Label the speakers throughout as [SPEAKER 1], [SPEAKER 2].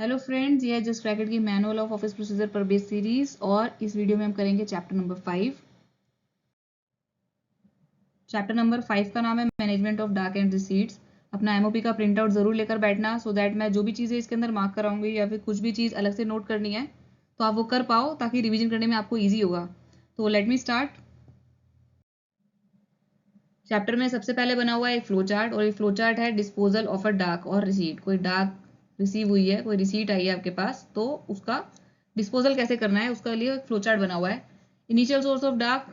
[SPEAKER 1] Hello friends, ये है just क्रैकेट की मैनुअल ऑफ ऑफिस प्रोसीजर पर बेस्ड सीरीज और इस वीडियो में हम करेंगे चैप्टर नंबर 5। चैप्टर नंबर 5 का नाम है मैनेजमेंट ऑफ डाक एंड रिसीट्स। अपना एमओपी का प्रिंट आउट जरूर लेकर बैठना सो दैट मैं जो भी चीज़ें इसके अंदर मार्क कराऊंगी या फिर कुछ भी चीज़ अलग से नोट करनी है तो आप वो कर पाओ ताकि रिविजन करने में आपको ईजी होगा। तो लेट मी स्टार्ट। चैप्टर में सबसे पहले बना हुआ है एक फ्लो चार्ट और ये फ्लो चार्ट है डिस्पोजल ऑफ अ डाक और रिसीट। कोई डाक रिसीव हुई है, कोई रिसीट आई है आपके पास, तो उसका डिस्पोजल कैसे करना है उसका लिए एक फ्लो चार्ट बना हुआ है। इनिशियल सोर्स ऑफ डाक,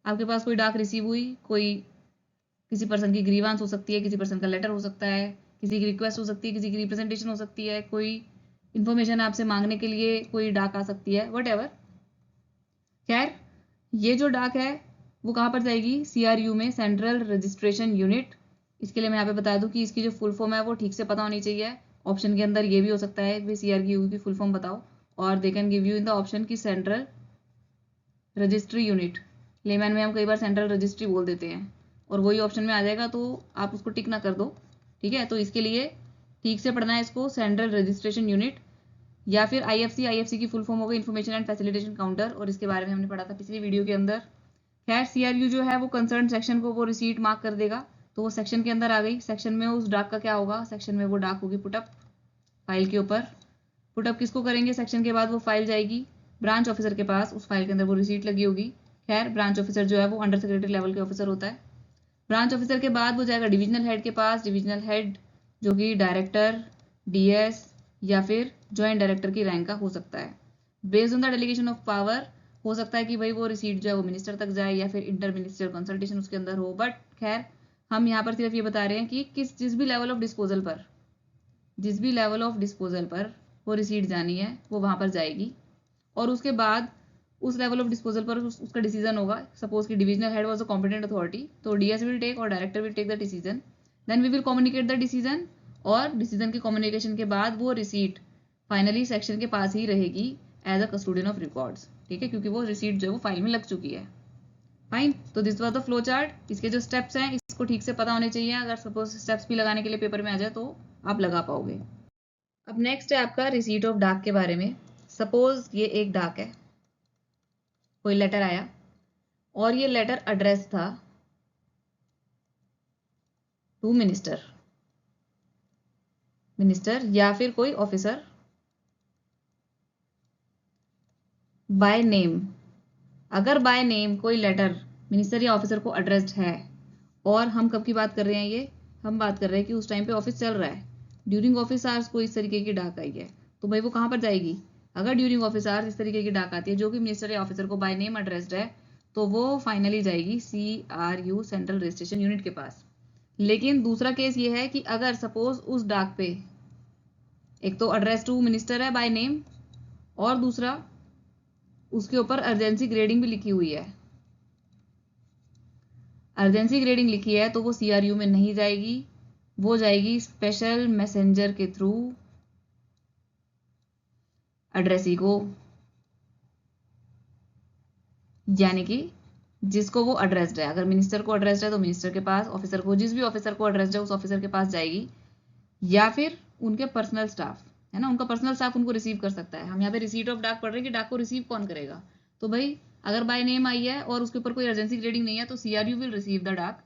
[SPEAKER 1] आपके पास कोई डाक रिसीव हुई, कोई किसी पर्सन की ग्रीवांस हो सकती है, किसी पर्सन का लेटर हो सकता है, किसी की रिक्वेस्ट हो सकती है, किसी की रिप्रेजेंटेशन हो सकती है, कोई इन्फॉर्मेशन आपसे मांगने के लिए कोई डाक आ सकती है, वट एवर। खैर, ये जो डाक है वो कहाँ पर जाएगी? CRU में, सेंट्रल रजिस्ट्रेशन यूनिट। इसके लिए मैं यहाँ पे बता दूं कि इसकी जो फुल फॉर्म है वो ठीक से पता होनी चाहिए। ऑप्शन के अंदर ये भी हो सकता है कि CRU की फुल फॉर्म बताओ और they can give you in the option की सेंट्रल रजिस्ट्री यूनिट। लेमैन में हम कई बार सेंट्रल रजिस्ट्री बोल देते हैं और वही ऑप्शन में आ जाएगा तो आप उसको टिक ना कर दो, ठीक है। तो इसके लिए ठीक से पढ़ना है इसको, सेंट्रल रजिस्ट्रेशन यूनिट या फिर IFC की फुल फॉर्म हो गई इन्फॉर्मेशन एंड फैसिलिटेशन काउंटर, और इसके बारे में हमने पढ़ा था पिछली वीडियो के अंदर। खैर, CRU जो है वो कंसर्न सेक्शन को वो रिसीट मार्क कर देगा, तो वो सेक्शन के अंदर आ गई। सेक्शन में उस डाक का क्या होगा? सेक्शन में वो डाक होगी पुटअप फाइल के ऊपर। पुटअप किसको करेंगे? सेक्शन के बाद वो फाइल जाएगी ब्रांच ऑफिसर के पास, उस फाइल के अंदर वो रिसीट लगी होगी। खैर, ब्रांच ऑफिसर जो है वो अंडर सेक्रेटरी लेवल के ऑफिसर होता है। ब्रांच ऑफिसर के बाद वो जाएगा डिविजनल हेड के पास। डिविजनल हेड जो कि डायरेक्टर, DS या फिर ज्वाइंट डायरेक्टर की रैंक का हो सकता है। Based on the delegation of power हो सकता है कि भाई वो रिसीट जो है वो मिनिस्टर तक जाए या फिर इंटर मिनिस्टर कंसल्टेशन उसके अंदर हो। बट खैर, हम यहाँ पर सिर्फ ये बता रहे हैं कि जिस भी लेवल ऑफ डिस्पोजल पर वो रिसीट जानी है वो वहां पर जाएगी और उसके बाद उस लेवल ऑफ डिस्पोजल पर उसका डिसीजन होगा। सपोज कि divisional head was a competent authority, तो DS विल टेक और director will take the decision, then we will communicate the decision, और डिसीजन के कम्युनिकेशन के बाद वो रिसीट फाइनली सेक्शन के पास ही रहेगी as a custodian of records, ठीक है, क्योंकि वो रिसीट जो है वो फाइल में लग चुकी है। फाइन, तो this was the flow chart. इसके जो स्टेप्स हैं इसको ठीक से पता होने चाहिए, अगर सपोज स्टेप्स भी लगाने के लिए पेपर में आ जाए तो आप लगा पाओगे। अब नेक्स्ट है आपका रिसीट ऑफ डाक के बारे में। सपोज ये एक डाक है, कोई लेटर आया और ये लेटर एड्रेस था टू मिनिस्टर या फिर कोई ऑफिसर बाय नेम। अगर बाय नेम कोई लेटर मिनिस्टर या ऑफिसर को एड्रेस्ड है, और हम कब की बात कर रहे हैं? ये हम बात कर रहे हैं कि उस टाइम पे ऑफिस चल रहा है, ड्यूरिंग ऑफिस आवर्स को इस तरीके की डाक आई है, तो भाई वो कहाँ पर जाएगी? अगर ड्यूरिंग ऑफिस आवर्स इस तरीके की डाक आती है जो कि मिनिस्टर या ऑफिसर को बाय नेम एड्रेस्ड है, तो वो फाइनली जाएगी CRU सेंट्रल रजिस्ट्रेशन यूनिट के पास। लेकिन दूसरा केस ये है कि अगर सपोज उस डाक पे एक तो एड्रेस टू मिनिस्टर है बाय नेम और दूसरा उसके ऊपर अर्जेंसी ग्रेडिंग भी लिखी हुई है, अर्जेंसी ग्रेडिंग लिखी है, तो वो CRU में नहीं जाएगी, वो जाएगी स्पेशल मैसेंजर के थ्रू एड्रेसी को, यानी कि जिसको वो एड्रेस्ड है। अगर मिनिस्टर को एड्रेस्ड है तो मिनिस्टर के पास, ऑफिसर को, जिस भी ऑफिसर को एड्रेस्ड है उस ऑफिसर के पास जाएगी, या फिर उनके पर्सनल स्टाफ है ना, उनका पर्सनल स्टाफ उनको रिसीव कर सकता है। हम यहाँ पे रिसीट ऑफ डाक पढ़ रहे हैं कि डाक को रिसीव कौन करेगा, तो भाई अगर बाय नेम आई है और उसके ऊपर कोई अर्जेंसी ग्रेडिंग नहीं है तो CRU विल रिसीव द डाक।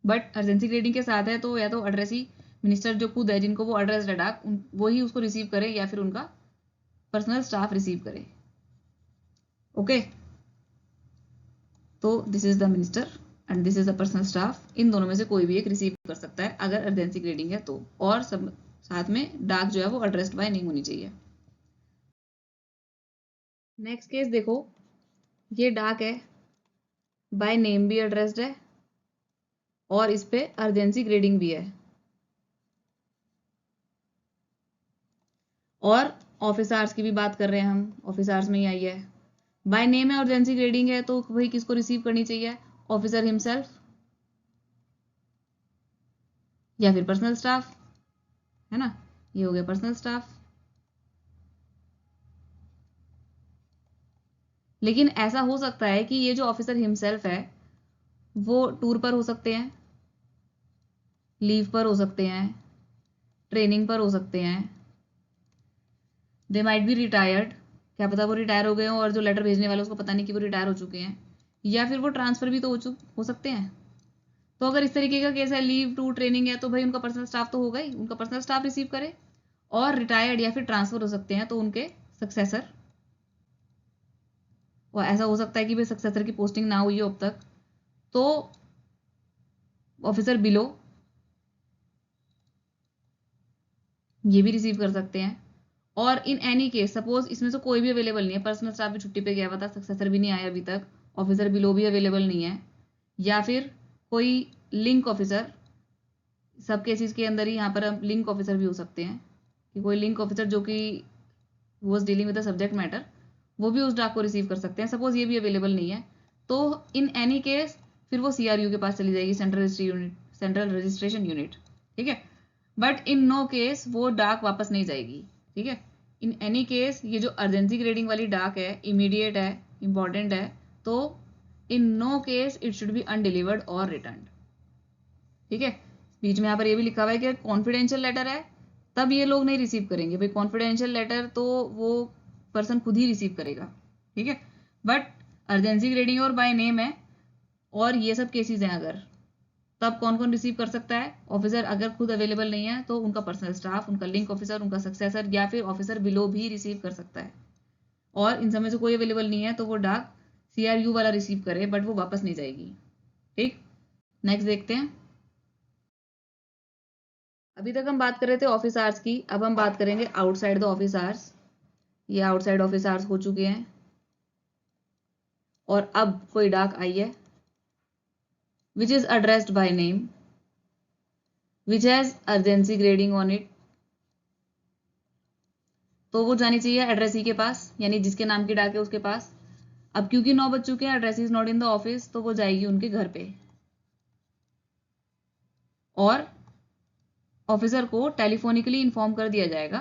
[SPEAKER 1] बट अर्जेंसी ग्रेडिंग के साथ है तो या तो एड्रेसी मिनिस्टर जो खुद है जिनको वो एड्रेस है डाक, वो ही उसको रिसीव करे या फिर उनका पर्सनल स्टाफ रिसीव करे। ओके, तो this is the minister and this is the personal staff, इन दोनों में से कोई भी एक रिसीव कर सकता है अगर अर्जेंसी ग्रेडिंग है तो, और सब साथ में डाक जो है वो एड्रेस्ड बाय नेम होनी चाहिए। नेक्स्ट केस देखो, ये डाक है, बाय नेम भी एड्रेस्ड है और इस पे अर्जेंसी ग्रेडिंग भी है, और ऑफिस आवर्स की भी बात कर रहे हैं हम, ऑफिस आवर्स में ही आई है। बाय नेम है, अर्जेंसी ग्रेडिंग है, तो भाई किसको रिसीव करनी चाहिए? ऑफिसर हिमसेल्फ या फिर पर्सनल स्टाफ, है ना, ये हो गया पर्सनल स्टाफ। लेकिन ऐसा हो सकता है कि ये जो ऑफिसर हिमसेल्फ है वो टूर पर हो सकते हैं, लीव पर हो सकते हैं, ट्रेनिंग पर हो सकते हैं, दे माइट बी रिटायर्ड, क्या पता वो रिटायर हो गए हों और जो लेटर भेजने वाले उसको पता नहीं कि वो रिटायर हो चुके हैं, या फिर वो ट्रांसफर भी तो हो सकते हैं। तो अगर इस तरीके का केस है, लीव टू ट्रेनिंग है, तो भाई उनका पर्सनल स्टाफ तो होगा ही, उनका पर्सनल स्टाफ रिसीव करे। और रिटायर्ड या फिर ट्रांसफर हो सकते हैं तो उनके सक्सेसर, और ऐसा हो सकता है कि भाई सक्सेसर की पोस्टिंग ना हुई हो अब तक, तो ऑफिसर बिलो ये भी रिसीव कर सकते हैं। और इन एनी केस सपोज इसमें से कोई भी अवेलेबल नहीं है, पर्सनल स्टाफ भी छुट्टी पे गया हुआ था, सक्सेसर भी नहीं आया अभी तक, ऑफिसर बिलो भी अवेलेबल नहीं है, या फिर कोई लिंक ऑफिसर, सब केसेस के अंदर ही यहाँ पर लिंक ऑफिसर भी हो सकते हैं कि कोई लिंक ऑफिसर जो कि was dealing with the subject matter, वो भी उस डाक को रिसीव कर सकते हैं। सपोज ये भी अवेलेबल नहीं है, तो इन एनी केस फिर वो CRU के पास चली जाएगी, सेंट्रल रजिस्ट्रेशन यूनिट, ठीक है। बट इन नो केस वो डाक वापस नहीं जाएगी, ठीक है। इन एनी केस ये जो अर्जेंसी ग्रेडिंग वाली डाक है, इमीडिएट है, इंपॉर्टेंट है, तो in no case it should be undelivered और रिटर्न, ठीक है। बीच में यहाँ पर ये भी लिखा हुआ है कि कॉन्फिडेंशियल लेटर है तब ये लोग नहीं रिसीव करेंगे, भाई कॉन्फिडेंशियल लेटर तो वो पर्सन खुद ही रिसीव करेगा, ठीक है। बट अर्जेंसी ग्रेडिंग और बाय नेम है और ये सब केसेस हैं अगर, तब कौन कौन रिसीव कर सकता है? ऑफिसर अगर खुद अवेलेबल नहीं है तो उनका पर्सनल स्टाफ, उनका लिंक ऑफिसर, उनका सक्सेसर, या फिर ऑफिसर बिलो भी रिसीव कर सकता है। और इन समय से कोई अवेलेबल नहीं है तो वो डाक CRU वाला रिसीव करे, बट वो वापस नहीं जाएगी, ठीक। नेक्स्ट देखते हैं। अभी तक हम बात कर रहे थे ऑफिस आवर्स की, अब हम बात करेंगे आउटसाइड द ऑफिस आवर्स। ये आउटसाइड ऑफिस आवर्स हो चुके हैं और अब कोई डाक आई है which is addressed by name, which has urgency grading on it, तो वो जानी चाहिए एड्रेसी के पास, यानी जिसके नाम की डाक है उसके पास। अब क्योंकि 9 बज चुके हैं, address is not in the office, तो वो जाएगी उनके घर पे और ऑफिसर को टेलीफोनिकली इन्फॉर्म कर दिया जाएगा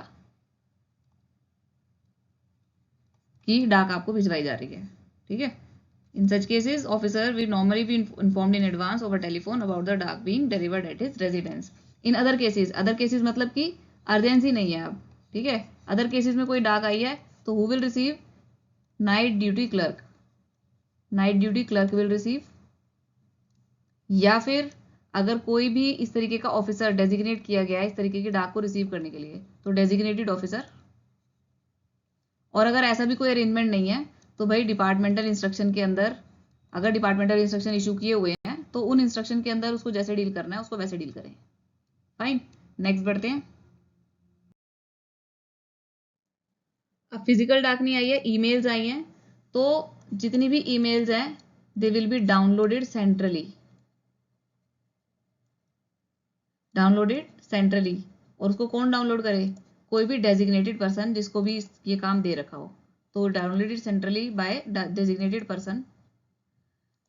[SPEAKER 1] कि डाक आपको भिजवाई जा रही है, ठीक है। In such cases officer will normally be informed in advance over telephone about the dak being delivered at his residence. In other cases मतलब कि अर्जेंसी नहीं है अब, ठीक है। अदर केसेस में कोई डाक आई है तो who will receive? Night duty clerk, night duty clerk will receive. या फिर अगर कोई भी इस तरीके का ऑफिसर डेजिग्नेट किया गया है इस तरीके की डाक को रिसीव करने के लिए, तो डेजिग्नेटेड ऑफिसर। और अगर ऐसा भी कोई अरेंजमेंट नहीं है तो भाई डिपार्टमेंटल इंस्ट्रक्शन के अंदर, अगर डिपार्टमेंटल इंस्ट्रक्शन इशू किए हुए हैं तो उन इंस्ट्रक्शन के अंदर उसको जैसे डील करना है उसको वैसे डील करें। फाइन, नेक्स्ट बढ़ते हैं। अब फिजिकल डाक नहीं आई है, ईमेल्स आई हैं, तो जितनी भी ईमेल्स हैं they will be downloaded centrally, और उसको कौन डाउनलोड करे? कोई भी डेजिग्नेटेड पर्सन जिसको भी ये काम दे रखा हो, तो downloaded centrally by designated person,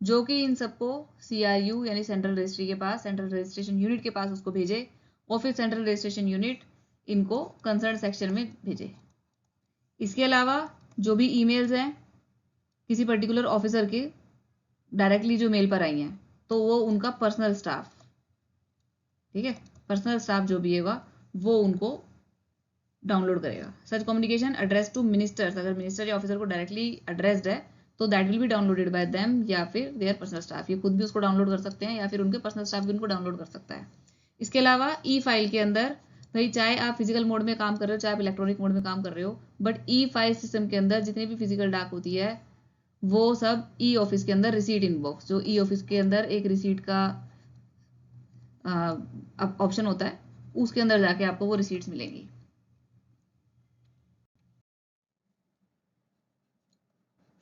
[SPEAKER 1] जो कि इन सबको CRU यानी सेंट्रल रजिस्ट्री के पास, सेंट्रल रजिस्ट्रेशन यूनिट के पास उसको भेजे, और फिर सेंट्रल रजिस्ट्रेशन यूनिट इनको कंसर्न सेक्शन में भेजे। इसके अलावा जो भी ईमेल्स हैं किसी पर्टिकुलर ऑफिसर के डायरेक्टली जो मेल पर आई हैं, तो वो उनका पर्सनल स्टाफ, ठीक है, पर्सनल स्टाफ जो भी होगा वो उनको डाउनलोड करेगा। सच कम्युनिकेशन एड्रेस टू मिनिस्टर्स, अगर मिनिस्टर या ऑफिसर को डायरेक्टली एड्रेस्ड है तो that will be downloaded bye them या फिर देयर पर्सनल स्टाफ, ये खुद भी उसको डाउनलोड कर सकते हैं या फिर उनके पर्सनल स्टाफ भी उनको डाउनलोड कर सकता है। इसके अलावा फाइल के अंदर, भाई चाहे आप फिजिकल मोड में काम कर रहे हो चाहे आप इलेक्ट्रॉनिक मोड में काम कर रहे हो, बट फाइल सिस्टम के अंदर जितनी भी फिजिकल डाक होती है वो सब ऑफिस के अंदर रिसीट इनबॉक्स, जो ऑफिस के अंदर एक रिसीट का ऑप्शन होता है, उसके अंदर जाके आपको वो रिसीट्स मिलेंगी।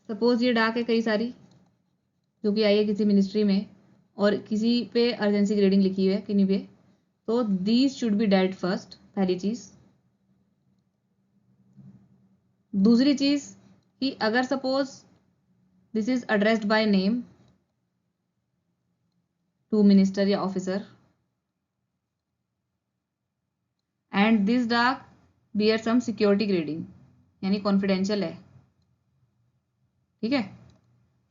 [SPEAKER 1] सपोज ये डाक है कई सारी जो कि आई है किसी मिनिस्ट्री में और किसी पे अर्जेंसी ग्रेडिंग लिखी हुई है किन्हीं पे, तो these should be date first, पहली चीज। दूसरी चीज कि अगर suppose this is addressed by name to minister या ऑफिसर एंड दिस डाक बियर सम सिक्योरिटी ग्रेडिंग यानी कॉन्फिडेंशियल है, ठीक है,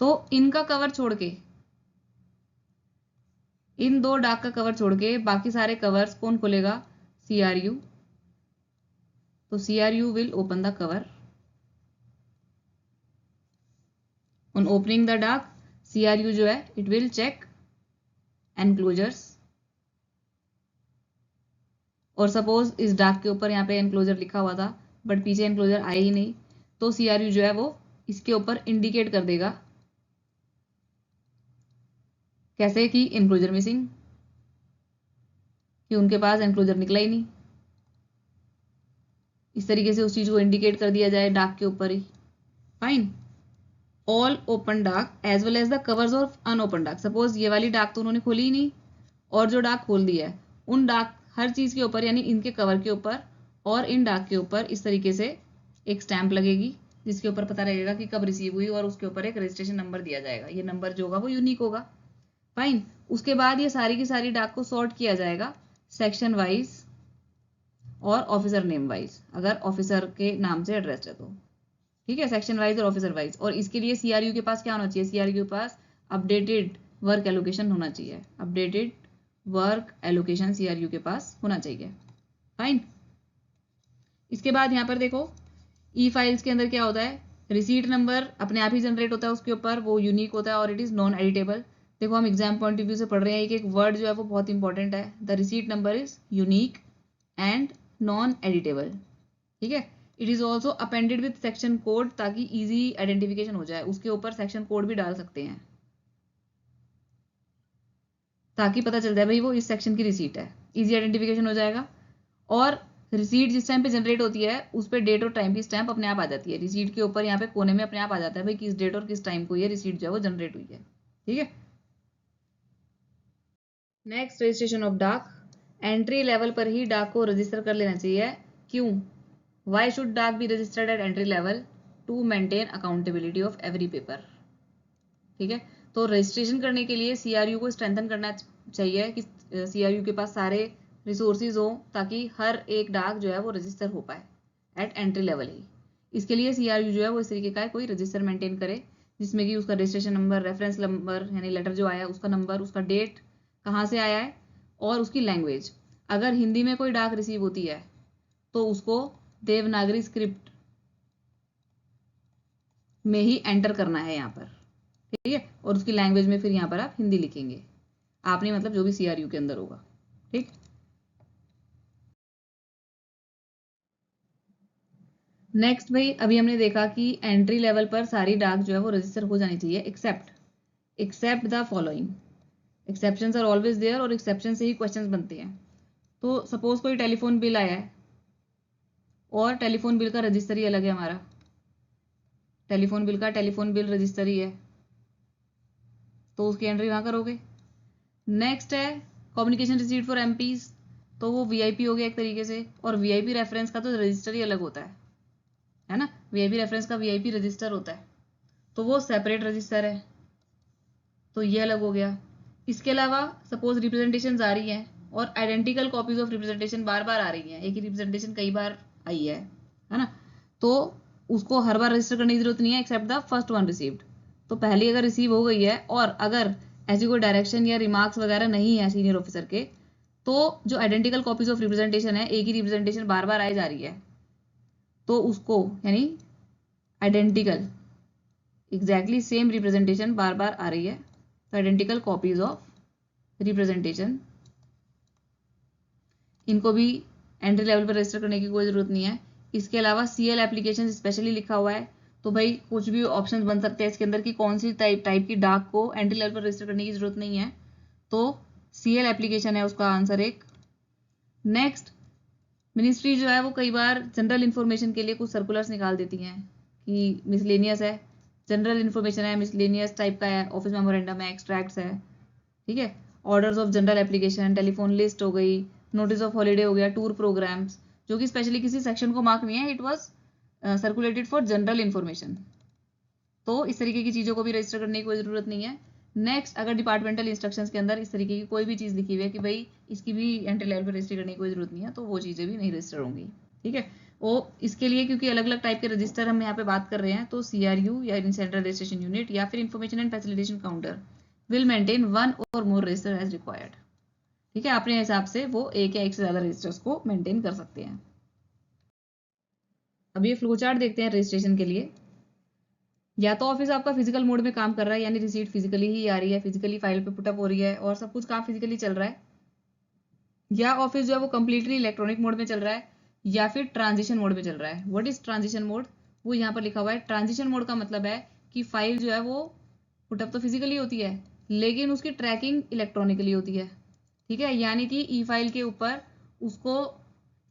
[SPEAKER 1] तो इनका कवर छोड़ के, इन दो डाक का कवर छोड़ के बाकी सारे कवर्स कौन खोलेगा? CRU, तो CRU will open the cover. On opening the डाक CRU जो है it will check enclosures. और सपोज इस डाक के ऊपर यहाँ पे एनक्लोजर लिखा हुआ था बट पीछे एनक्लोजर आया ही नहीं, तो CRU जो है वो इसके ऊपर इंडिकेट कर देगा कैसे कि एनक्लोजर मिसिंग, कि उनके पास एनक्लोजर निकला ही नहीं। इस तरीके से उस चीज को इंडिकेट कर दिया जाए डाक के ऊपर ही। फाइन। ऑल ओपन डाक as well as the covers of unopen डाक। सपोज ये वाली डाक तो उन्होंने खोली ही नहीं और जो डाक खोल दिया है उन डाक हर चीज के ऊपर यानी इनके कवर के ऊपर और इन डाक के ऊपर इस तरीके से एक स्टैंप लगेगी जिसके ऊपर पता लगेगा कि कब रिसीव हुई और उसके ऊपर एक रजिस्ट्रेशन नंबर दिया जाएगा। ये नंबर जो होगा वो यूनिक होगा। फाइन। उसके बाद ये सारी की सारी डाक को सॉर्ट किया जाएगा सेक्शन वाइज और ऑफिसर नेम वाइज, अगर ऑफिसर के नाम से एड्रेस्ड है तो। ठीक है, सेक्शन वाइज और ऑफिसर वाइज। और इसके लिए CRU के पास क्या होना चाहिए? CRU के पास अपडेटेड वर्क एलोकेशन होना चाहिए। अपडेटेड वर्क एलोकेशन CRU के पास होना चाहिए। फाइन। इसके बाद यहाँ पर देखो ई फाइल्स के अंदर क्या होता है, रिसीट नंबर अपने आप ही जनरेट होता है उसके ऊपर, वो यूनिक होता है और इट इज नॉन एडिटेबल। देखो हम एग्जाम पॉइंट ऑफ व्यू से पढ़ रहे हैं, एक एक वर्ड जो है वो बहुत इंपॉर्टेंट है। The receipt number is unique and non editable. ठीक है। It is also appended with section code ताकि इजी आइडेंटिफिकेशन हो जाए। उसके ऊपर सेक्शन कोड भी डाल सकते हैं ताकि पता चल जाए भाई वो इस सेक्शन की रिसीट है, इजी आइडेंटिफिकेशन हो जाएगा। और रिसीट जिस टाइम पे जनरेट होती है उस पर डेट और टाइम की स्टैंप अपने आप आ जाती है। रिसीट के ऊपर यहाँ पे कोने में अपने आप आ जाता है भाई किस डेट और किस टाइम को ये रिसीट जो है वो जनरेट हुई है। ठीक है। नेक्स्ट, रजिस्ट्रेशन ऑफ डाक। एंट्री लेवल पर ही डाक को रजिस्टर कर लेना चाहिए। क्यों? वाई शुड डाक be registered at entry level? To maintain accountability of every paper. ठीक है। तो रजिस्ट्रेशन करने के लिए CRU को स्ट्रेंथन करना चाहिए कि CRU के पास सारे रिसोर्सेज हो ताकि हर एक डाक जो है वो रजिस्टर हो पाए एट एंट्री लेवल ही। इसके लिए CRU जो है वो इस तरीके का कोई रजिस्टर मेंटेन करे जिसमें कि उसका रजिस्ट्रेशन नंबर, रेफरेंस नंबर यानी लेटर जो आया उसका नंबर, उसका डेट कहाँ से आया है और उसकी लैंग्वेज। अगर हिंदी में कोई डाक रिसीव होती है तो उसको देवनागरी स्क्रिप्ट में ही एंटर करना है यहाँ पर। ठीक है। और उसकी लैंग्वेज में फिर यहाँ पर आप हिंदी लिखेंगे, आपने मतलब जो भी CRU के अंदर होगा। ठीक। नेक्स्ट भाई, अभी हमने देखा कि एंट्री लेवल पर सारी डाक जो है वो रजिस्टर हो जानी चाहिए except the following. Exceptions are always there और एक्सेप्शन से ही क्वेश्चंस बनते हैं। तो सपोज कोई टेलीफोन बिल आया है और टेलीफोन बिल का रजिस्टर ही अलग है हमारा, टेलीफोन बिल का टेलीफोन बिल रजिस्टर ही है, तो उसकी एंट्री वहां करोगे। नेक्स्ट है कम्युनिकेशन रिसीट फॉर MPs, तो वो VIP हो गया एक तरीके से, और VIP रेफरेंस का तो रजिस्टर ही अलग होता है ना। VIP रेफरेंस का VIP रजिस्टर होता है तो वो सेपरेट रजिस्टर है, तो ये अलग हो गया। इसके अलावा सपोज रिप्रेजेंटेशन आ रही हैं और आइडेंटिकल कॉपीज ऑफ रिप्रेजेंटेशन बार बार आ रही हैं, एक ही रिप्रेजेंटेशन कई बार आई है ना, तो उसको हर बार रजिस्टर करने की जरूरत नहीं है except the first one received. तो पहली अगर रिसीव हो गई है और अगर ऐसी कोई डायरेक्शन या रिमार्क्स वगैरह नहीं है सीनियर ऑफिसर के, तो जो आइडेंटिकल कॉपीज ऑफ रिप्रेजेंटेशन है, एक ही रिप्रेजेंटेशन बार बार आई जा रही है, तो उसको यानी आइडेंटिकल एग्जैक्टली सेम रिप्रेजेंटेशन बार बार आ रही है तो आइडेंटिकल कॉपीज ऑफ रिप्रेजेंटेशन, इनको भी एंट्री लेवल पर रजिस्टर करने की कोई जरूरत नहीं है। इसके अलावा CL एप्लीकेशन स्पेशली लिखा हुआ है, तो भाई कुछ भी ऑप्शन बन सकते हैं इसके अंदर की कौन सी टाइप की डाक को एंट्री लेवल पर रजिस्टर करने की जरूरत नहीं है, तो CL एप्लीकेशन है उसका आंसर एक। नेक्स्ट, मिनिस्ट्री जो है वो कई बार जनरल इन्फॉर्मेशन के लिए कुछ सर्कुलर्स निकाल देती हैं कि मिसलेनियस है, जनरल इन्फॉर्मेशन है, मिसलेनियस टाइप का है, ऑफिस मेमोरेंडम है, एक्सट्रैक्ट्स है। ठीक है। Orders of general application, telephone list हो गई, नोटिस ऑफ हॉलीडे हो गया, टूर प्रोग्राम्स, जो कि स्पेशली किसी सेक्शन को मार्क नहीं है, it was circulated for general information. तो इस तरीके की चीज़ों को भी रजिस्टर करने की कोई ज़रूरत नहीं है। नेक्स्ट, अगर डिपार्टमेंटल इंस्ट्रक्शंस के अंदर इस तरीके की कोई भी चीज़ लिखी हुई है कि भाई इसकी भी एंट्री लेवल पर रजिस्टर करने की कोई ज़रूरत नहीं है, तो वो चीज़ें भी नहीं रजिस्टर होंगी। ठीक है। वो इसके लिए क्योंकि अलग अलग टाइप के रजिस्टर हम यहाँ पे बात कर रहे हैं, तो CRU या सेंट्रल रजिस्ट्रेशन यूनिट या फिर information and facilitation counter will maintain one और मोर रजिस्टर एज रिक्वायर्ड। ठीक है। अपने हिसाब से वो एक या एक से ज़्यादा रजिस्टर्स को मेंटेन कर सकते हैं। अब ये फ्लो चार्ट देखते हैं रजिस्ट्रेशन के लिए। या तो ऑफिस आपका फिजिकल मोड में काम कर रहा है, यानी रिसीट फिजिकली ही आ रही है, फिजिकली फाइल पे पुटअप हो रही है और सब कुछ काम फिजिकली चल रहा है, या ऑफिस जो है वो कम्प्लीटली इलेक्ट्रॉनिक मोड में चल रहा है, या फिर ट्रांजिशन मोड में चल रहा है। What is transition mode? वो यहाँ पर लिखा हुआ है। ट्रांजिशन मोड का मतलब है कि फाइल जो है वो पुटअप तो फिजिकली होती है, लेकिन उसकी ट्रैकिंग इलेक्ट्रॉनिकली होती है। ठीक है, यानी कि ई फाइल के ऊपर उसको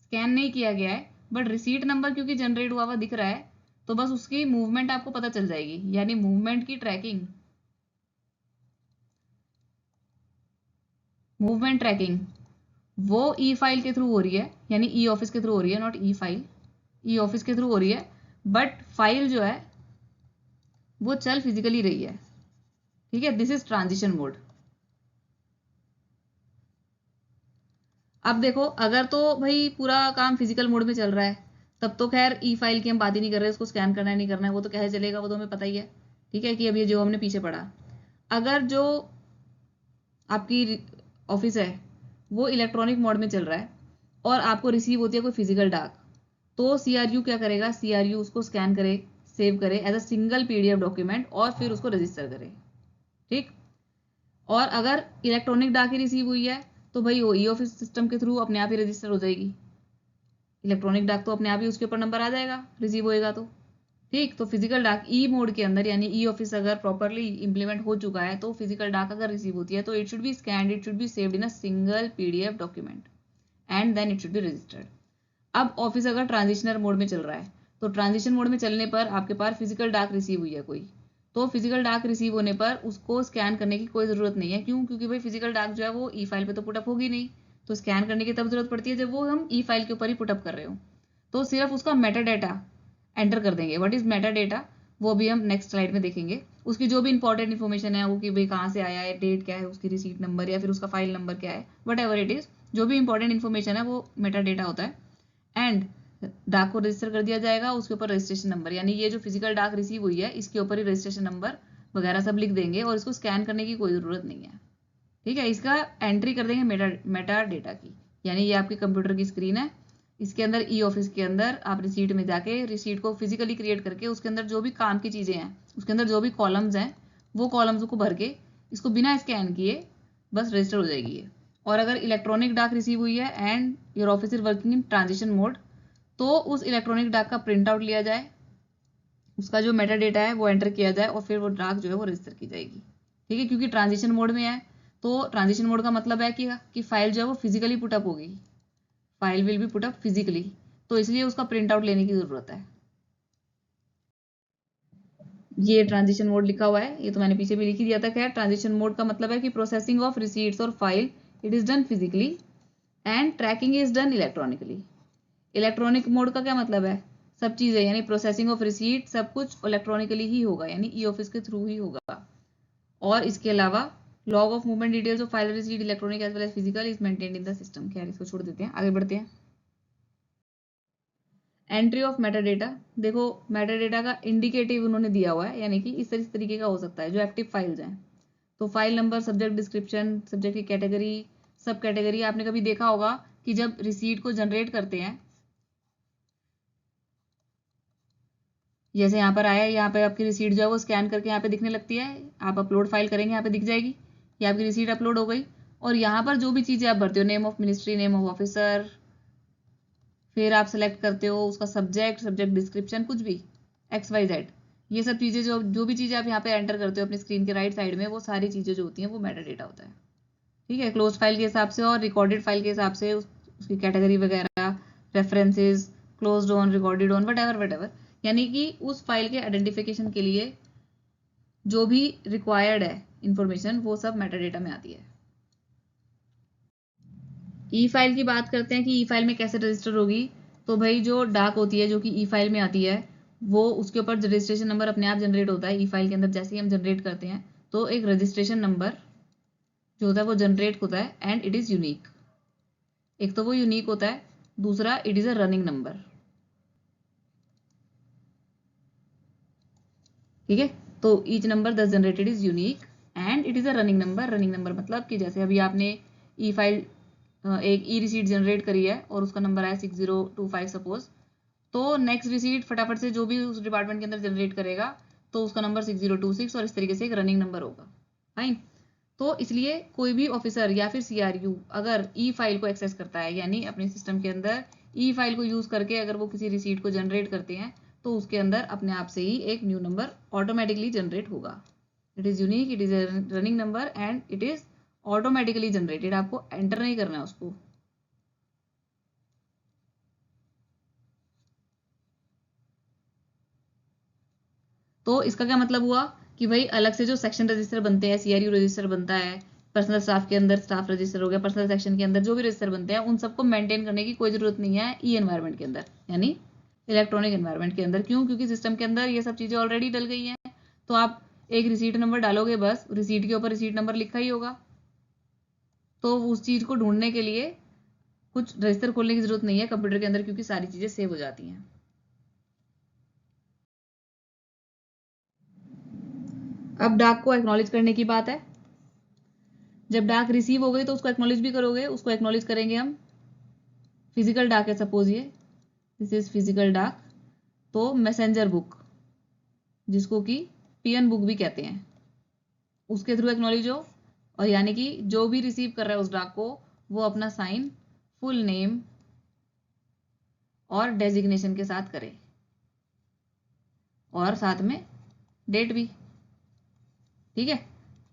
[SPEAKER 1] स्कैन नहीं किया गया है, बट रिसीट नंबर क्योंकि जनरेट हुआ हुआ दिख रहा है, तो बस उसकी मूवमेंट आपको पता चल जाएगी, यानी मूवमेंट की ट्रैकिंग, मूवमेंट ट्रैकिंग वो ई फाइल के थ्रू हो रही है, यानी ई ऑफिस के थ्रू हो रही है, not E file, e office के थ्रू हो रही है, बट फाइल जो है वो चल फिजिकली रही है। ठीक है, दिस इज ट्रांजिशन मोड। अब देखो, अगर तो भाई पूरा काम फिजिकल मोड में चल रहा है, तब तो खैर ई फाइल की हम बात ही नहीं कर रहे, उसको स्कैन करना है नहीं करना है वो तो कैसे चलेगा, वो तो हमें पता ही है। ठीक है, कि अब ये जो हमने पीछे पढ़ा, अगर जो आपकी ऑफिस है वो इलेक्ट्रॉनिक मोड में चल रहा है और आपको रिसीव होती है कोई फिजिकल डाक, तो सीआरयू क्या करेगा, सीआरयू उसको स्कैन करे, सेव करे as a single PDF document और फिर उसको रजिस्टर करे। ठीक, और अगर इलेक्ट्रॉनिक डाक ही रिसीव हुई है तो भाई वो ई ऑफिस सिस्टम के थ्रू अपने आप ही रजिस्टर हो जाएगी। इलेक्ट्रॉनिक डाक तो अपने आप ही उसके ऊपर नंबर आ जाएगा रिसीव होएगा तो। ठीक, तो फिजिकल डाक ई मोड के अंदर, यानी ई ऑफिस अगर प्रॉपरली इंप्लीमेंट हो चुका है, तो फिजिकल डाक अगर रिसीव होती है तो it should be scanned, it should be saved in a single PDF document and then it should be registered. अब ऑफिस अगर ट्रांजिशनर मोड में चल रहा है, तो ट्रांजिशन मोड में चलने पर आपके पास फिजिकल डाक रिसीव हुई है कोई, तो फिजिकल डाक रिसीव होने पर उसको स्कैन करने की कोई ज़रूरत नहीं है। क्यों? क्योंकि भाई फिजिकल डाक जो है वो ई फाइल पे तो पुटअप होगी नहीं, तो स्कैन करने की तब जरूरत पड़ती है जब वो हम ई फाइल के ऊपर ही पुटअप कर रहे हो। तो सिर्फ उसका मेटा डेटा एंटर कर देंगे। व्हाट इज मेटा डेटा, वो भी हम नेक्स्ट स्लाइड में देखेंगे। उसकी जो भी इंपॉर्टेंट इन्फॉर्मेशन है वो कि भाई कहाँ से आया है, डेट क्या है, उसकी रिसीट नंबर या फिर उसका फाइल नंबर क्या है, वट एवर इट इज, जो भी इंपॉर्टेंट इन्फॉर्मेशन है वो मेटा डेटा होता है। एंड डाक को रजिस्टर कर दिया जाएगा, उसके ऊपर रजिस्ट्रेशन नंबर, यानी ये जो फिजिकल डाक रिसीव हुई है इसके ऊपर ही रजिस्ट्रेशन नंबर वगैरह सब लिख देंगे और इसको स्कैन करने की कोई ज़रूरत नहीं है। ठीक है, इसका एंट्री कर देंगे मेटा डेटा की, यानी ये आपकी कंप्यूटर की स्क्रीन है, इसके अंदर ई ऑफिस के अंदर आप रिसीट में जाके रिसीट को फिजिकली क्रिएट करके उसके अंदर जो भी काम की चीज़ें हैं, उसके अंदर जो भी कॉलम्स हैं, वो कॉलम्स को भर के इसको बिना स्कैन किए बस रजिस्टर हो जाएगी ये। और अगर इलेक्ट्रॉनिक डाक रिसीव हुई है and your office is working in transition mode, तो उस इलेक्ट्रॉनिक डाक का प्रिंट आउट लिया जाए, उसका जो मेटा डेटा है वो एंटर किया जाए और फिर वो डाक जो है वो रजिस्टर की जाएगी। ठीक है, क्योंकि ट्रांजिशन मोड में है, तो ट्रांजिशन मोड का मतलब है कि फाइल जो है वो फिजिकली पुटअप होगी, file will be put up physically, तो इसलिए उसका प्रिंट आउट लेने की जरूरत है। ये ट्रांजिशन मोड लिखा हुआ है, ये तो मैंने पीछे भी लिख ही दिया था। खैर, ट्रांजिशन मोड का मतलब है कि प्रोसेसिंग ऑफ रिसीट्स और file it is done physically and tracking is done electronically. Electronic mode का क्या मतलब है, सब चीजें यानी प्रोसेसिंग ऑफ रिसीट सब कुछ इलेक्ट्रॉनिकली ही होगा, यानी ई ऑफिस के थ्रू ही होगा। और इसके अलावा log of movement details of file receipt electronic as well as physical is maintained in the system. खैर, इसको छोड़ देते हैं, आगे बढ़ते हैं। एंट्री ऑफ मेटा डेटा, देखो मेटा डेटा का इंडिकेटिव उन्होंने दिया हुआ है, यानी कि इस तरीके का हो सकता है जो एक्टिव फाइल्स हैं। तो file number, subject description, subject की कैटेगरी, सब कैटेगरी। आपने कभी देखा होगा कि जब रिसीट को जनरेट करते हैं, जैसे यहाँ पर आया है, यहाँ पे आपकी रिसीट जो है वो स्कैन करके यहाँ पे दिखने लगती है, आप अपलोड फाइल करेंगे यहाँ पे दिख जाएगी, ये आपकी रिसीट अपलोड हो गई। और यहाँ पर जो भी चीज़ें आप भरते हो, name of ministry, name of officer, फिर आप सेलेक्ट करते हो उसका सब्जेक्ट, सब्जेक्ट डिस्क्रिप्शन, कुछ भी XYZ, ये सब चीज़ें जो भी चीज़ें आप यहाँ पे एंटर करते हो अपनी स्क्रीन के राइट साइड में, वो सारी चीज़ें जो होती हैं वो मेटा डेटा होता है। ठीक है, क्लोज फाइल के हिसाब से और रिकॉर्डेड फाइल के हिसाब से उसकी कैटेगरी वगैरह, references, closed on, recorded on, what ever, यानी कि उस फाइल के आइडेंटिफिकेशन के लिए जो भी रिक्वायर्ड है इंफॉर्मेशन वो सब मेटा डेटा में आती है। ई फाइल की बात करते हैं कि ई फाइल में कैसे रजिस्टर होगी। तो भाई जो डाक होती है जो कि ई फाइल में आती है, वो उसके ऊपर रजिस्ट्रेशन नंबर अपने आप जनरेट होता है ई फाइल के अंदर। जैसे ही हम जनरेट करते हैं तो एक रजिस्ट्रेशन नंबर जो होता है वो जनरेट होता है एंड इट इज़ यूनिक। एक तो वो यूनिक होता है, दूसरा it is a running number. ठीक है, तो ईच नंबर दस generated is unique and it is a running number. Running number मतलब कि जैसे अभी आपने ई फाइल एक ई रिसीट जनरेट करी है और उसका नंबर आया 6025 सपोज, तो नेक्स्ट रिसीट फटाफट से जो भी उस डिपार्टमेंट के अंदर जनरेट करेगा तो उसका नंबर 6026 और इस तरीके से एक रनिंग नंबर होगा। फाइन। तो इसलिए कोई भी ऑफिसर या फिर सीआरयू अगर ई फाइल को एक्सेस करता है, यानी अपने सिस्टम के अंदर ई फाइल को यूज करके अगर वो किसी रिसीट को जनरेट करते हैं, तो उसके अंदर अपने आप से ही एक न्यू नंबर ऑटोमेटिकली जनरेट होगा। It is unique, it is a running number and it is automatically generated. आपको एंटर नहीं करना है उसको। तो इसका क्या मतलब हुआ कि भाई अलग से जो सेक्शन रजिस्टर बनते हैं, सीआरयू रजिस्टर बनता है, पर्सनल स्टाफ के अंदर स्टाफ रजिस्टर हो गया, पर्सनल सेक्शन के अंदर जो भी रजिस्टर बनते हैं, उन सबको मेंटेन करने की कोई जरूरत नहीं है ई एनवायरमेंट के अंदर, यानी इलेक्ट्रॉनिक एनवायरमेंट के अंदर। क्यों? क्योंकि सिस्टम के अंदर ये सब चीजें ऑलरेडी डल गई हैं। तो आप एक रिसीट नंबर डालोगे, बस रिसीट के ऊपर रिसीट नंबर लिखा ही होगा। तो उस चीज को ढूंढने के लिए कुछ रजिस्टर खोलने की जरूरत नहीं है कंप्यूटर के अंदर, क्योंकि सारी चीजें सेव हो जाती हैं। अब डाक को एक्नॉलेज करने की बात है। जब डाक रिसीव हो गई तो उसको एक्नॉलेज भी करोगे। उसको एक्नॉलेज करेंगे हम। फिजिकल डाक है सपोज, ये दिस इज फिजिकल डाक। तो मैसेंजर बुक, जिसको कि पीएन बुक भी कहते हैं, उसके थ्रू एक्नॉलेज हो। और यानी कि जो भी रिसीव कर रहा है उस डाक को, वो अपना साइन फुल नेम और डेजिग्नेशन के साथ करे, और साथ में डेट भी। ठीक है,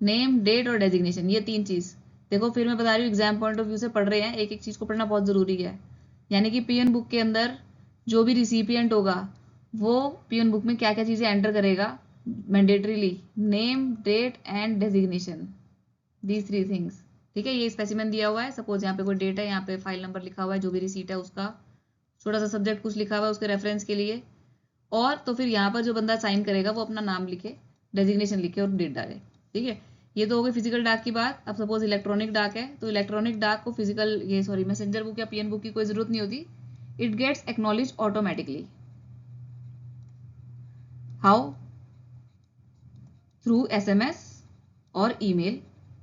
[SPEAKER 1] नेम, डेट और डेजिग्नेशन, ये तीन चीज। देखो फिर मैं बता रही हूँ, एग्जाम पॉइंट ऑफ व्यू से पढ़ रहे हैं, एक एक चीज को पढ़ना बहुत जरूरी है। यानी कि पीएन बुक के अंदर जो भी रिसिपिएंट होगा वो पीएन बुक में क्या क्या चीजें एंटर करेगा mandatorily, name, date and designation, these three things. ठीक है, ये स्पेसिमेन दिया हुआ है। सपोज यहाँ पे कोई डेट है, यहाँ पे फाइल नंबर लिखा हुआ है, जो भी रिसीट है उसका, छोटा सा सब्जेक्ट कुछ लिखा हुआ है उसके रेफरेंस के लिए। और तो फिर यहाँ पर जो बंदा साइन करेगा वो अपना नाम लिखे, डेजिग्नेशन लिखे और डेट डाले। ठीक है, ये तो हो गई फिजिकल डाक की बात। अब सपोज इलेक्ट्रॉनिक डाक है, तो इलेक्ट्रॉनिक डाक को फिजिकल मैसेंजर बुक या पीएन बुक की कोई जरूरत नहीं होती। It gets acknowledge automatically. How? Through SMS और ईमेल।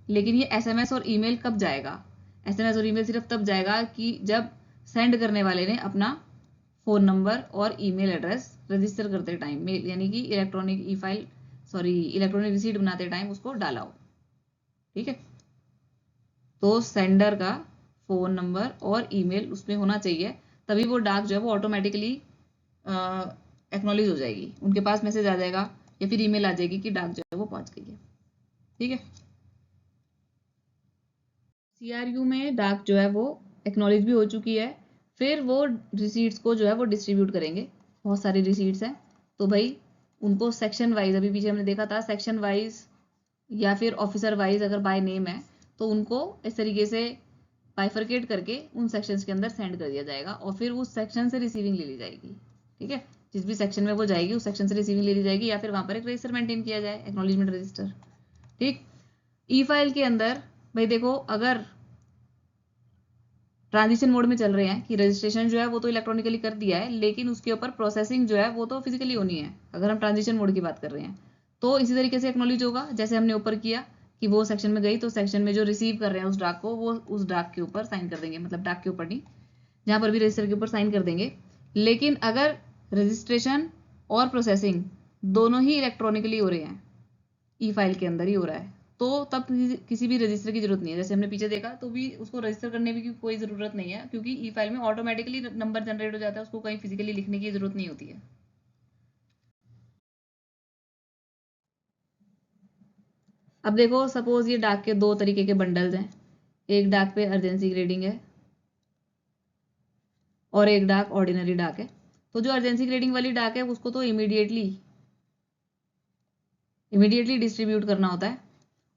[SPEAKER 1] लेकिन ये एसएमएस और ईमेल कब जाएगा? एसएमएस और ईमेल सिर्फ तब जाएगा कि जब सेंड करने वाले ने अपना फोन नंबर और ईमेल एड्रेस रजिस्टर करते टाइम, मेल यानी कि इलेक्ट्रॉनिक ई फाइल इलेक्ट्रॉनिक रिसीट बनाते टाइम उसको डाला हो। ठीक है, तो सेंडर का फोन नंबर और ईमेल उसमें होना चाहिए, तभी वो डाक जो है वो ऑटोमेटिकली एक्नॉलेज हो जाएगी। उनके पास मैसेज आ जाएगा या फिर ईमेल आ जाएगी कि डाक जो है वो पहुंच गई है। ठीक है, सीआरयू में डाक जो है वो एक्नॉलेज भी हो चुकी है। फिर वो रिसीट्स को जो है वो डिस्ट्रीब्यूट करेंगे। बहुत सारी रिसीट्स हैं, तो भाई उनको सेक्शन वाइज, अभी पीछे हमने देखा था सेक्शन वाइज या फिर ऑफिसर वाइज अगर बाय नेम है, तो उनको इस तरीके से बाइफरकेट करके उन सेक्शंस के अंदर सेंड कर दिया जाएगा, और फिर उस सेक्शन से रिसीविंग ले ली जाएगी। ठीक है, जिस भी सेक्शन में वो जाएगी उस सेक्शन से रिसीविंग ले ली जाएगी, या फिर वहां पर एक रजिस्टर मेंटेन किया जाए, एक्नॉलेजमेंट रजिस्टर। ठीक, ई फाइल के अंदर भाई देखो, अगर ट्रांजिशन मोड में चल रहे हैं कि रजिस्ट्रेशन जो है वो तो इलेक्ट्रॉनिकली कर दिया है, लेकिन उसके ऊपर प्रोसेसिंग जो है वो तो फिजिकली होनी है, अगर हम ट्रांजिशन मोड की बात कर रहे हैं। तो इसी तरीके से एक्नॉलेज होगा, जैसे हमने ऊपर किया कि वो सेक्शन में गई तो सेक्शन में जो रिसीव कर रहे हैं उस डाक को, वो उस डाक के ऊपर साइन कर देंगे, मतलब डाक के ऊपर नहीं, जहां पर भी रजिस्टर के ऊपर साइन कर देंगे। लेकिन अगर रजिस्ट्रेशन और प्रोसेसिंग दोनों ही इलेक्ट्रॉनिकली हो रहे हैं, ई फाइल के अंदर ही हो रहा है, तो तब किसी भी रजिस्टर की जरूरत नहीं है। जैसे हमने पीछे देखा, तो भी उसको रजिस्टर करने की कोई जरूरत नहीं है, क्योंकि ई फाइल में ऑटोमेटिकली नंबर जनरेट हो जाता है, उसको कहीं फिजिकली लिखने की जरूरत नहीं होती है। अब देखो, सपोज ये डाक के दो तरीके के बंडल्स हैं। एक डाक पे अर्जेंसी ग्रेडिंग है और एक डाक ऑर्डिनरी डाक है। तो जो अर्जेंसी ग्रेडिंग वाली डाक है उसको तो इमीडिएटली डिस्ट्रीब्यूट करना होता है,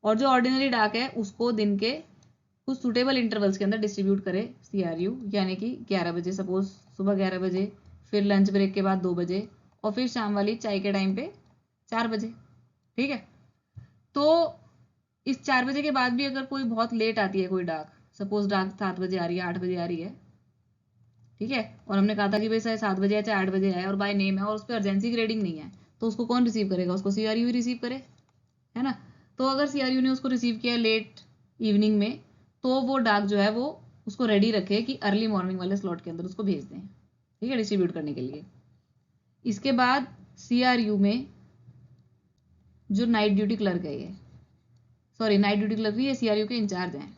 [SPEAKER 1] और जो ऑर्डिनरी डाक है उसको दिन के कुछ सुटेबल इंटरवल्स के अंदर डिस्ट्रीब्यूट करे सीआरयू, यानी कि 11 बजे, सपोज सुबह 11 बजे, फिर लंच ब्रेक के बाद 2 बजे, और फिर शाम वाली चाय के टाइम पे 4 बजे। ठीक है, तो इस 4 बजे के बाद भी अगर कोई बहुत लेट आती है कोई डाक, सपोज डाक 7 बजे आ रही है, 8 बजे आ रही है, ठीक है, और हमने कहा था कि भाई चाहे 7 बजे है चाहे 8 बजे है और बाय नेम है और उस पर अर्जेंसी ग्रेडिंग नहीं है, तो उसको कौन रिसीव करेगा? उसको सीआरयू ही रिसीव करे, है ना। तो अगर सीआरयू ने उसको रिसीव किया लेट इवनिंग में, तो वो डाक जो है वो उसको रेडी रखे कि अर्ली मॉर्निंग वाले स्लॉट के अंदर उसको भेज दें। ठीक है, डिस्ट्रीब्यूट करने के लिए। इसके बाद CRU में जो नाइट ड्यूटी क्लर्क है, ये सॉरी नाइट ड्यूटी क्लर्क नहीं, ये CRU के इंचार्ज हैं।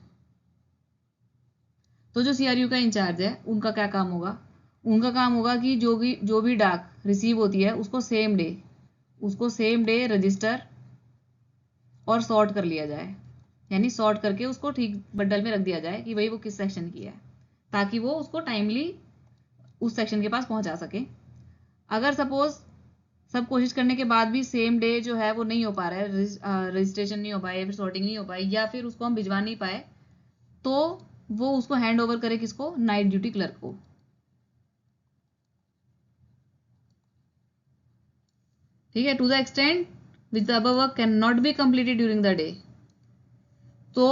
[SPEAKER 1] तो जो CRU का इंचार्ज है उनका क्या काम होगा, उनका काम होगा कि जो भी डाक रिसीव होती है उसको सेम डे रजिस्टर और सॉर्ट कर लिया जाए, यानी सॉर्ट करके उसको ठीक बंडल में रख दिया जाए कि भाई वो किस सेक्शन की है, ताकि वो उसको टाइमली उस सेक्शन के पास पहुंचा सके। अगर सपोज सब कोशिश करने के बाद भी सेम डे जो है वो नहीं हो पा रहा है, रजिस्ट्रेशन नहीं हो पाया, फिर सॉर्टिंग नहीं हो पाई, या फिर उसको हम भिजवा नहीं पाए, तो वो उसको हैंड ओवर करे किसको, नाइट ड्यूटी क्लर्क को। ठीक है, to the extent which the above work can not be completed during the day. तो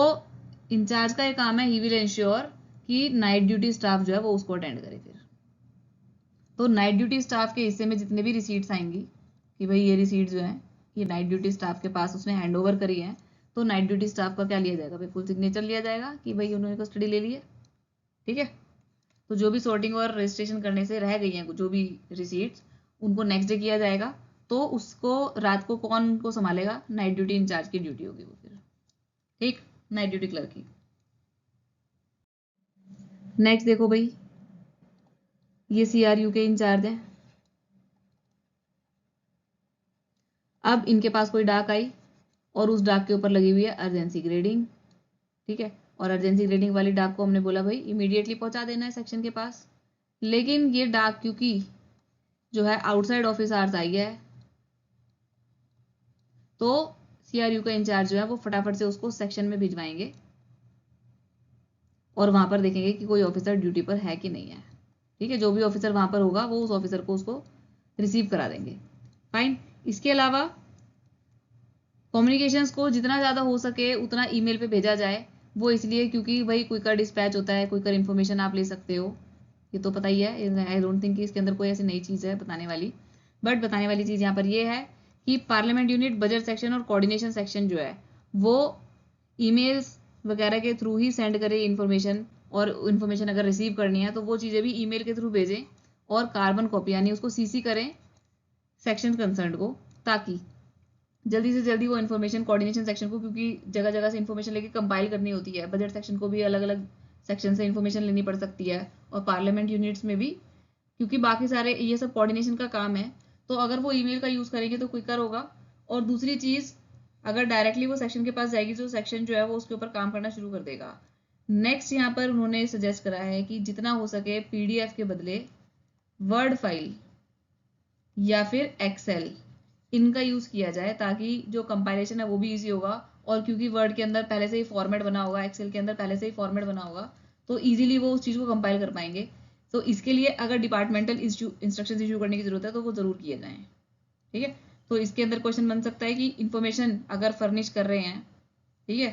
[SPEAKER 1] इंचार्ज का ये काम है, ही विल इंश्योर कि नाइट ड्यूटी स्टाफ जो है वो उसको अटेंड करे। फिर तो नाइट ड्यूटी स्टाफ के हिस्से में जितने भी रिसीट्स आएंगी कि भाई ये रिसीट जो है ये नाइट ड्यूटी स्टाफ के पास उसने हैंड ओवर करी है, तो नाइट ड्यूटी स्टाफ का क्या लिया जाएगा, भाई फुल सिग्नेचर लिया जाएगा कि भाई उन्होंने कस्टडी ले ली है। ठीक है, तो जो भी सॉर्टिंग और रजिस्ट्रेशन करने से रह गई हैं जो भी रिसीट्स, उनको नेक्स्ट डे किया जाएगा। तो उसको रात को कौन को संभालेगा, नाइट ड्यूटी इंचार्ज की ड्यूटी होगी वो फिर। ठीक, नाइट ड्यूटी क्लर्क की। नेक्स्ट देखो भाई, ये CRU के इंचार्ज हैं। अब इनके पास कोई डाक आई और उस डाक के ऊपर लगी हुई है अर्जेंसी ग्रेडिंग। ठीक है, और अर्जेंसी ग्रेडिंग वाली डाक को हमने बोला भाई इमीडिएटली पहुंचा देना है सेक्शन के पास। लेकिन ये डाक क्योंकि जो है आउटसाइड ऑफिस आवर्स आई है, तो CRU का इंचार्ज जो है वो फटाफट से उसको सेक्शन में भिजवाएंगे और वहां पर देखेंगे कि कोई ऑफिसर ड्यूटी पर है कि नहीं है। ठीक है, जो भी ऑफिसर वहां पर होगा वो उस ऑफिसर को उसको रिसीव करा देंगे। फाइन। इसके अलावा कम्युनिकेशंस को जितना ज़्यादा हो सके उतना ईमेल पे भेजा जाए। वो इसलिए क्योंकि भाई क्विकर डिस्पैच होता है, क्विकर इन्फॉर्मेशन आप ले सकते हो, ये तो पता ही है। आई डोंट थिंक कि इसके अंदर कोई ऐसी नई चीज़ है बताने वाली। बट बताने वाली चीज़ यहाँ पर ये है कि पार्लियामेंट यूनिट, बजट सेक्शन और कोऑर्डिनेशन सेक्शन जो है वो ईमेल्स वगैरह के थ्रू ही सेंड करे इन्फॉर्मेशन, और इन्फॉर्मेशन अगर रिसीव करनी है तो वो चीज़ें भी ईमेल के थ्रू भेजें और कार्बन कॉपी यानी उसको CC करें सेक्शन कंसर्न को, ताकि जल्दी से जल्दी वो इन्फॉर्मेशन कोऑर्डिनेशन सेक्शन को, क्योंकि जगह जगह से इन्फॉर्मेशन लेके कंपाइल करनी होती है, बजट सेक्शन को भी अलग अलग सेक्शन से इन्फॉर्मेशन लेनी पड़ सकती है, और पार्लियामेंट यूनिट्स में भी, क्योंकि बाकी सारे ये सब कोऑर्डिनेशन का काम है। तो अगर वो ईमेल का यूज़ करेंगे तो क्विकर होगा। और दूसरी चीज़, अगर डायरेक्टली वो सेक्शन के पास जाएगी तो सेक्शन जो है वो उसके ऊपर काम करना शुरू कर देगा। नेक्स्ट यहाँ पर उन्होंने सजेस्ट करा है कि जितना हो सके PDF के बदले वर्ड फाइल या फिर एक्सेल, इनका यूज़ किया जाए, ताकि जो कंपाइलेशन है वो भी इजी होगा। और क्योंकि वर्ड के अंदर पहले से ही फॉर्मेट बना होगा, एक्सेल के अंदर पहले से ही फॉर्मेट बना होगा, तो इजीली वो उस चीज़ को कंपाइल कर पाएंगे। तो इसके लिए अगर डिपार्टमेंटल इंस्ट्रक्शन इशू करने की जरूरत है तो वो जरूर किए जाएं। ठीक है, तो इसके अंदर क्वेश्चन बन सकता है कि इन्फॉर्मेशन अगर फर्निश कर रहे हैं, ठीक है,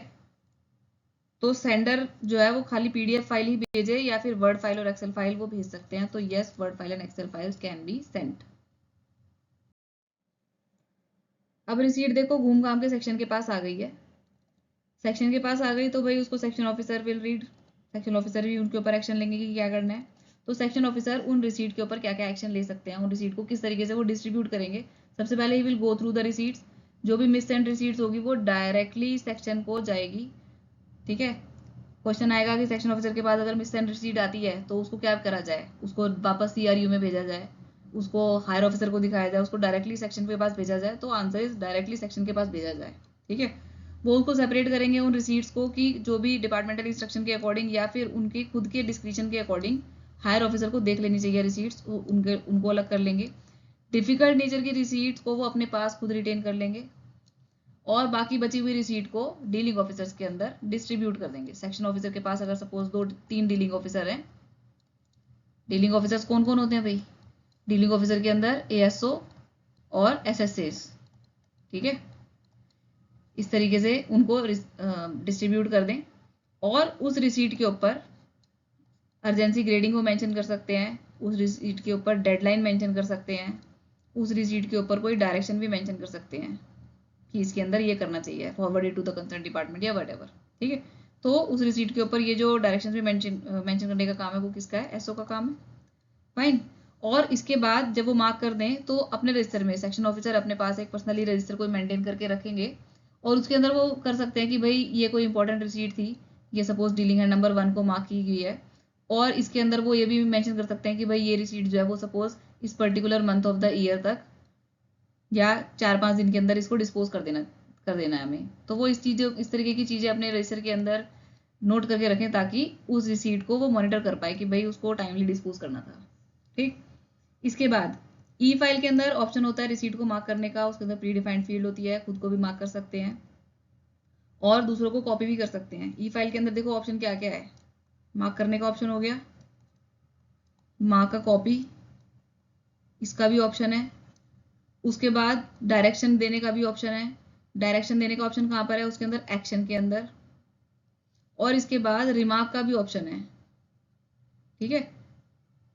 [SPEAKER 1] तो सेंडर जो है वो खाली PDF फाइल ही भेजे या फिर वर्ड फाइल और एक्सेल फाइल वो भेज सकते हैं। तो yes, word file and excel files can be sent. अब रिसीट देखो घूम घाम के सेक्शन के पास आ गई है। सेक्शन के पास आ गई तो भाई उसको section officer will read, section officer भी उनके ऊपर एक्शन लेंगे कि क्या करना है। तो सेक्शन ऑफिसर उन रिसीट के ऊपर क्या क्या एक्शन ले सकते हैं, उन रिसीट को किस तरीके से वो डिस्ट्रीब्यूट करेंगे। सबसे पहले he will go through the receipts, जो भी मिस सेंट रिसीट्स होगी वो डायरेक्टली सेक्शन को जाएगी। ठीक है, क्वेश्चन आएगा कि सेक्शन ऑफिसर के पास अगर मिस सेंट रिसीट आती है तो उसको क्या करा जाए, उसको वापस CRU में भेजा जाए, उसको हायर ऑफिसर को दिखाया जाए, उसको डायरेक्टली सेक्शन के पास भेजा जाए। तो आंसर इज डायरेक्टली सेक्शन के पास भेजा जाए। ठीक है, वो उसको सेपरेट करेंगे उन रिसीट्स को कि जो भी डिपार्टमेंटल इंस्ट्रक्शन के अकॉर्डिंग या फिर उनके खुद के डिस्क्रिप्शन के अकॉर्डिंग हायर ऑफिसर को देख लेनी चाहिए रिसीट्स, उनको अलग कर लेंगे। डिफिकल्ट नेचर की रिसीट्स को वो अपने पास खुद रिटेन कर लेंगे और बाकी बची हुई रिसीट को डीलिंग ऑफिसर्स के अंदर डिस्ट्रीब्यूट कर देंगे। सेक्शन ऑफिसर के पास अगर सपोज 2-3 डीलिंग ऑफिसर हैं, डीलिंग ऑफिसर्स कौन कौन होते हैं भाई, डीलिंग ऑफिसर के अंदर ASO और SSAs। ठीक है, इस तरीके से उनको डिस्ट्रीब्यूट कर दें और उस रिसीट के ऊपर अर्जेंसी ग्रेडिंग को मेंशन कर सकते हैं, उस रिसीट के ऊपर डेडलाइन मेंशन कर सकते हैं, उस रिसीट के ऊपर कोई डायरेक्शन भी मेंशन कर सकते हैं कि इसके अंदर ये करना चाहिए, forward to the concern department या व्हाटएवर। ठीक है, तो उस रिसीट के ऊपर ये जो डायरेक्शन भी मेंशन करने का काम है वो किसका है, SO का काम है। फाइन। और इसके बाद जब वो मार्क कर दें तो अपने रजिस्टर में सेक्शन ऑफिसर अपने पास एक पर्सनली रजिस्टर को मेंटेन करके रखेंगे और उसके अंदर वो कर सकते हैं कि भाई ये कोई इंपॉर्टेंट रिसीट थी, ये सपोज डीलिंग हैंड नंबर 1 को मार्क की गई है, और इसके अंदर वो ये भी मेंशन कर सकते हैं कि भाई ये रिसीट जो है वो सपोज इस particular month of the year तक या 4-5 दिन के अंदर इसको डिस्पोज कर देना है हमें। तो वो इस तरीके की चीज़ें अपने रजिस्टर के अंदर नोट करके रखें ताकि उस रिसीट को वो मॉनिटर कर पाए कि भाई उसको टाइमली डिस्पोज करना था। ठीक, इसके बाद ई फाइल के अंदर ऑप्शन होता है रिसीट को मार्क करने का, उसके अंदर प्री डिफाइंड फील्ड होती है, खुद को भी मार्क कर सकते हैं और दूसरों को कॉपी भी कर सकते हैं। ई फाइल के अंदर देखो ऑप्शन क्या क्या है, मार्क करने का ऑप्शन हो गया, मार्क का कॉपी इसका भी ऑप्शन है, उसके बाद डायरेक्शन देने का भी ऑप्शन है। डायरेक्शन देने का ऑप्शन कहाँ पर है, उसके अंदर एक्शन के अंदर, और इसके बाद रिमार्क का भी ऑप्शन है। ठीक है,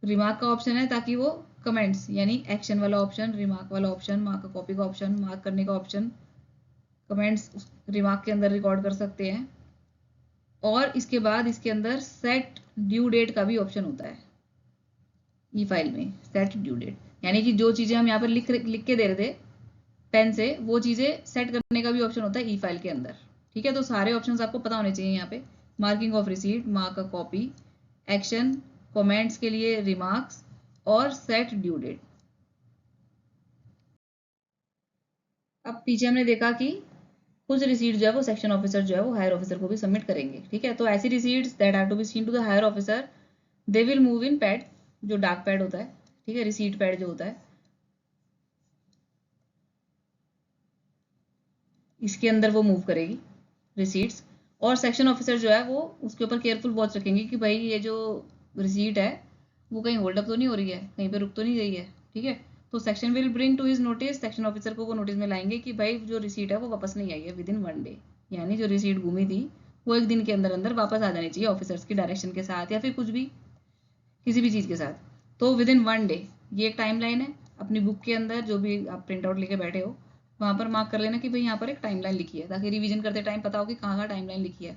[SPEAKER 1] रिमार्क का ऑप्शन है ताकि वो कमेंट्स यानी एक्शन वाला ऑप्शन, रिमार्क वाला ऑप्शन, मार्क का कॉपी का ऑप्शन, मार्क करने का ऑप्शन, कमेंट्स रिमार्क के अंदर रिकॉर्ड कर सकते हैं। और इसके बाद इसके अंदर सेट ड्यू डेट का भी ऑप्शन होता है ई फाइल में, सेट ड्यू डेट यानी कि जो चीज़ें हम यहाँ पर लिख के दे रहे थे पेन से, वो चीज़ें सेट करने का भी ऑप्शन होता है ई फाइल के अंदर। ठीक है, तो सारे ऑप्शंस आपको पता होने चाहिए यहाँ पे, मार्किंग ऑफ रिसीट, मार्क का कॉपी, एक्शन, कमेंट्स के लिए रिमार्क्स और सेट ड्यू डेट। अब पीछे हमने देखा कि कुछ रिसीट जो है वो सेक्शन ऑफिसर जो है वो हायर ऑफिसर को भी सबमिट करेंगे। ठीक है, तो ऐसी receipts that are to be seen to the higher officer they will move in pad, जो डार्क पैड होता है। ठीक है, रिसीट पैड जो होता है इसके अंदर वो मूव करेगी रिसीट्स, और सेक्शन ऑफिसर जो है वो उसके ऊपर केयरफुल वॉच रखेंगे कि भाई ये जो रिसीट है वो कहीं होल्ड अप तो नहीं हो रही है, कहीं पे रुक तो नहीं गई है। ठीक है, तो section will bring to his notice, section officer को वो नोटिस में लाएंगे कि भाई जो रिसीट है वो वापस नहीं आई है विद इन 1 डे, यानी जो रिसीट घूमी थी वो 1 दिन के अंदर अंदर वापस आ जानी चाहिए ऑफिसर्स की डायरेक्शन के साथ या फिर कुछ भी किसी भी चीज़ के साथ। तो विद इन 1 डे ये एक टाइम लाइन है, अपनी बुक के अंदर जो भी आप प्रिंट आउट लेके बैठे हो वहाँ पर मार्क कर लेना कि भाई यहाँ पर एक टाइमलाइन लिखी है, ताकि रिवीजन करते टाइम पता हो कि कहाँ कहाँ टाइमलाइन लिखी है।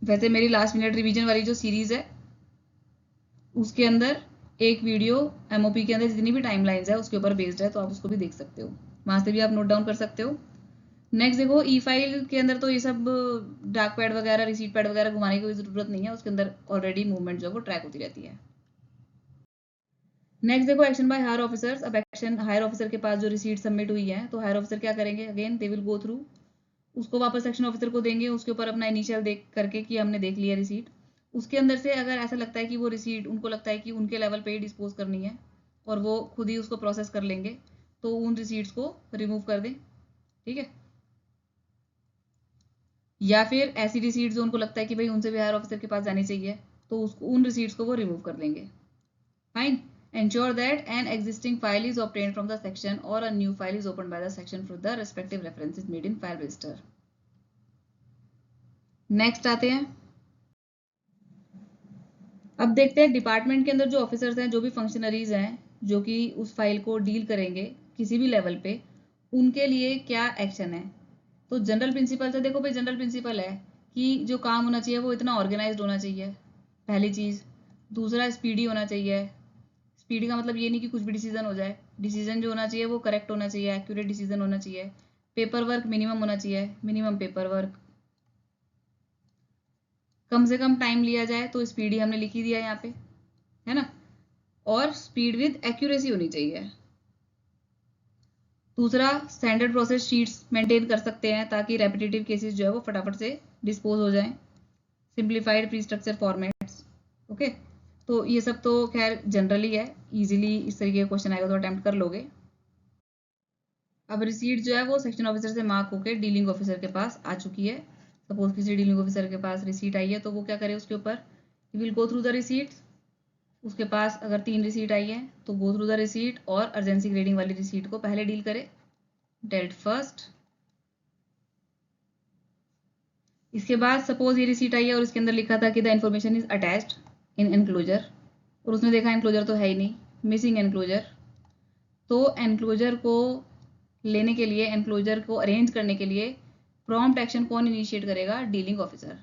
[SPEAKER 1] वैसे मेरी लास्ट मिनट रिवीजन वाली जो सीरीज है उसके अंदर एक वीडियो एमओपी के अंदर जितनी भी टाइमलाइंस है उसके ऊपर बेस्ड है, तो आप उसको भी देख सकते हो, वहां से भी आप नोट डाउन कर सकते हो। नेक्स्ट देखो ई फाइल के अंदर तो ये सब डार्क पैड वगैरह, रिसीट पैड वगैरह घुमाने की कोई जरूरत नहीं है, उसके अंदर ऑलरेडी मूवमेंट जो है वो ट्रैक होती रहती है। नेक्स्ट देखो एक्शन बाय हायर ऑफिसर्स। अब एक्शन हायर ऑफिसर के पास जो रिसीट सबमिट हुई है तो हायर ऑफिसर क्या करेंगे, again they will go through, उसको वापस सेक्शन ऑफिसर को देंगे, उसके ऊपर अपना इनिशियल देख करके कि हमने देख लिया रिसीट। उसके अंदर से अगर ऐसा लगता है कि वो रिसीट उनको लगता है कि उनके लेवल पे ही डिस्पोज करनी है और वो खुद ही उसको प्रोसेस कर लेंगे, तो उन रिसीट्स को रिमूव कर दें। ठीक है, या फिर ऐसी रिसीट जो उनको लगता है कि भाई उनसे भी हायर ऑफिसर के पास जानी चाहिए तो उसको उन रिसीट्स को वो रिमूव कर देंगे। Fine, ensure that an existing file is obtained from the section or a new file is opened by the section for the respective references made in file register. Next आते हैं, अब देखते हैं department के अंदर जो ऑफिसर्स हैं, जो भी फंक्शनरीज हैं जो कि उस फाइल को डील करेंगे किसी भी लेवल पे, उनके लिए क्या एक्शन है। तो जनरल प्रिंसिपल से देखो भाई, जनरल प्रिंसिपल है कि जो काम होना चाहिए वो इतना ऑर्गेनाइज्ड होना चाहिए, पहली चीज़। दूसरा स्पीडी होना चाहिए, स्पीड का मतलब ये नहीं कि कुछ भी डिसीजन हो जाए, डिसीजन जो होना चाहिए वो करेक्ट होना चाहिए, एक्यूरेट डिसीजन होना चाहिए। पेपर वर्क मिनिमम होना चाहिए, मिनिमम पेपर वर्क, कम से कम टाइम लिया जाए, तो स्पीड ही हमने लिख ही दिया यहाँ पे, है ना। और स्पीड विद एक्यूरेसी होनी चाहिए। दूसरा स्टैंडर्ड प्रोसेस शीट्स मेंटेन कर सकते हैं ताकि रेपिटेटिव केसेस जो है वो फटाफट से डिस्पोज हो जाएं, simplified pre structure formats. Okay, तो ये सब तो खैर जनरली है, इजीली इस तरीके का क्वेश्चन आएगा तो अटेम्प्ट कर लोगे। अब रिसीट जो है वो सेक्शन ऑफिसर से मार्क होकर डीलिंग ऑफिसर के पास आ चुकी है। सपोज किसी डीलिंग ऑफिसर के पास रिसीट आई है तो वो क्या करे, उसके ऊपर he will go through the receipts. उसके पास अगर 3 रिसीट आई है तो गो थ्रू द रिसीट और अर्जेंसी ग्रेडिंग वाली रिसीट को पहले डील करे, डेल्ट फर्स्ट। इसके बाद सपोज ये रिसीट आई है और इसके अंदर लिखा था कि the information is attached in enclosure, और उसने देखा एनक्लोजर तो है ही नहीं, मिसिंग एनक्लोजर। तो एनक्लोजर को लेने के लिए, एनक्लोजर को अरेंज करने के लिए प्रॉम्प्ट एक्शन कौन इनिशिएट करेगा, डीलिंग ऑफिसर।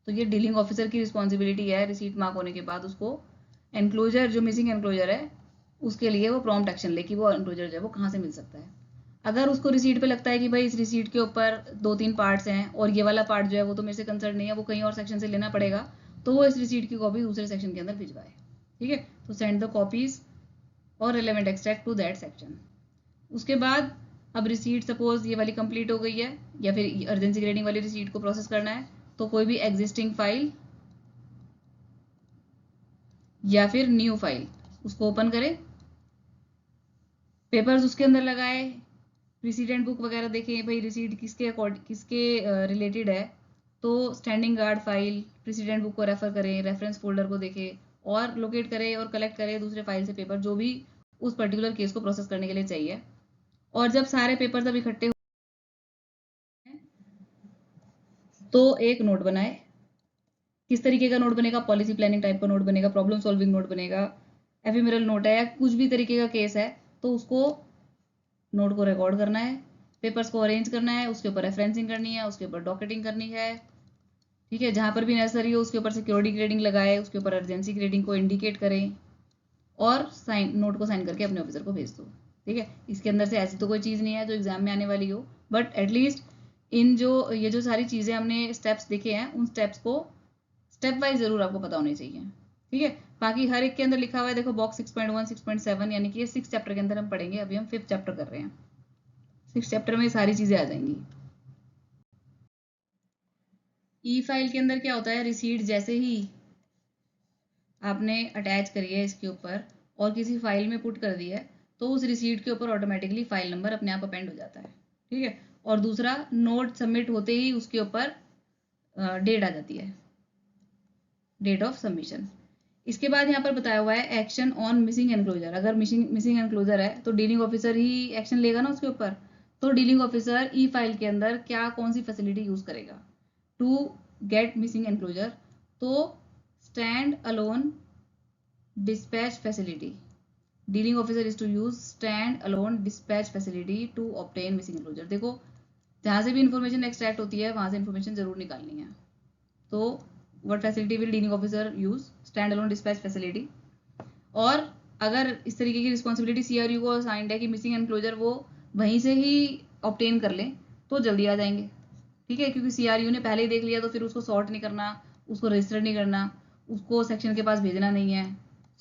[SPEAKER 1] तो ये डीलिंग ऑफिसर की रिस्पॉन्सिबिलिटी है रिसीट मार्क होने के बाद उसको एनक्लोजर जो मिसिंग एनक्लोजर है उसके लिए वो प्रॉम्प्ट एक्शन ले कि वो एनक्लोजर जो है वो कहाँ से मिल सकता है। अगर उसको रिसीट पे लगता है कि भाई इस रिसीट के ऊपर 2-3 पार्ट्स हैं और ये वाला पार्ट जो है वो तो मेरे से कंसर्न नहीं है, वो कहीं और सेक्शन से लेना पड़ेगा, तो वो इस रिसीट की कॉपी दूसरे सेक्शन के अंदर भिजवाए। ठीक है, तो सेंड द कॉपीज और relevant extract to that section. उसके बाद अब रिसीट सपोज ये वाली कंप्लीट हो गई है या फिर अर्जेंसी ग्रेडिंग वाली रिसीट को प्रोसेस करना है, तो कोई भी एग्जिस्टिंग फाइल या फिर न्यू फाइल उसको ओपन करें, पेपर्स उसके अंदर लगाए, रिसीडेंट बुक वगैरह देखें भाई रिसीट किसके रिलेटेड है, तो standing guard file president book को रेफर करें, रेफरेंस फोल्डर को देखें और लोकेट करें और कलेक्ट करें दूसरे फाइल से पेपर जो भी उस पर्टिकुलर केस को प्रोसेस करने के लिए चाहिए। और जब सारे पेपर्स अब इकट्ठे तो एक नोट बनाए। किस तरीके का नोट बनेगा? पॉलिसी प्लानिंग टाइप का नोट बनेगा, प्रॉब्लम सॉल्विंग नोट बनेगा, एफिमेरल नोट है या कुछ भी तरीके का केस है, तो उसको नोट को रिकॉर्ड करना है, पेपर्स को अरेंज करना है, उसके ऊपर रेफरेंसिंग करनी है, उसके ऊपर डॉकेटिंग करनी है। ठीक है, जहां पर भी नेसेसरी हो उसके ऊपर सिक्योरिटी ग्रेडिंग लगाए, उसके ऊपर अर्जेंसी ग्रेडिंग को इंडिकेट करें और साइन नोट को साइन करके अपने ऑफिसर को भेज दो। ठीक है, इसके अंदर से ऐसी तो कोई चीज़ नहीं है जो एग्जाम में आने वाली हो, बट एटलीस्ट इन ये जो सारी चीज़ें हमने स्टेप्स देखे हैं उन स्टेप्स को स्टेप वाइज जरूर आपको पता होनी चाहिए। ठीक है, बाकी हर एक के अंदर लिखा हुआ है, देखो बॉक्स 6.1 6.7 यानी कि ये 6 चैप्टर के अंदर हम पढ़ेंगे, अभी हम 5th चैप्टर कर रहे हैं। 6 चैप्टर में सारी चीज़ें आ जाएंगी। ई फाइल के अंदर क्या होता है, रिसीट जैसे ही आपने अटैच करी है इसके ऊपर और किसी फाइल में पुट कर दी है तो उस रिसीट के ऊपर ऑटोमेटिकली फाइल नंबर अपने आप अपेंड हो जाता है। ठीक है, और दूसरा नोट सबमिट होते ही उसके ऊपर डेट आ जाती है, डेट ऑफ सबमिशन। इसके बाद यहाँ पर बताया हुआ है एक्शन ऑन मिसिंग एनक्लोजर। अगर मिसिंग एनक्लोजर है तो डीलिंग ऑफिसर ही एक्शन लेगा ना उसके ऊपर, तो डीलिंग ऑफिसर ई फाइल के अंदर क्या कौन सी फैसिलिटी यूज करेगा टू गेट मिसिंग एनक्लोजर, तो stand alone dispatch facility, dealing officer is to use stand alone dispatch facility to obtain missing enclosure. देखो जहां से भी इंफॉर्मेशन एक्सट्रैक्ट होती है वहां से इंफॉर्मेशन जरूर निकालनी है, तो what facility will dealing officer use? Stand alone dispatch facility. और अगर इस तरीके की रिस्पॉन्सिबिलिटी सीआरयू को असाइंड है कि मिसिंग एनक्लोजर वो वहीं से ही ऑब्टेन कर लें तो जल्दी आ जाएंगे। ठीक है, क्योंकि सीआरयू ने पहले ही देख लिया तो फिर उसको सॉर्ट नहीं करना, उसको रजिस्टर नहीं करना, उसको सेक्शन के पास भेजना नहीं है,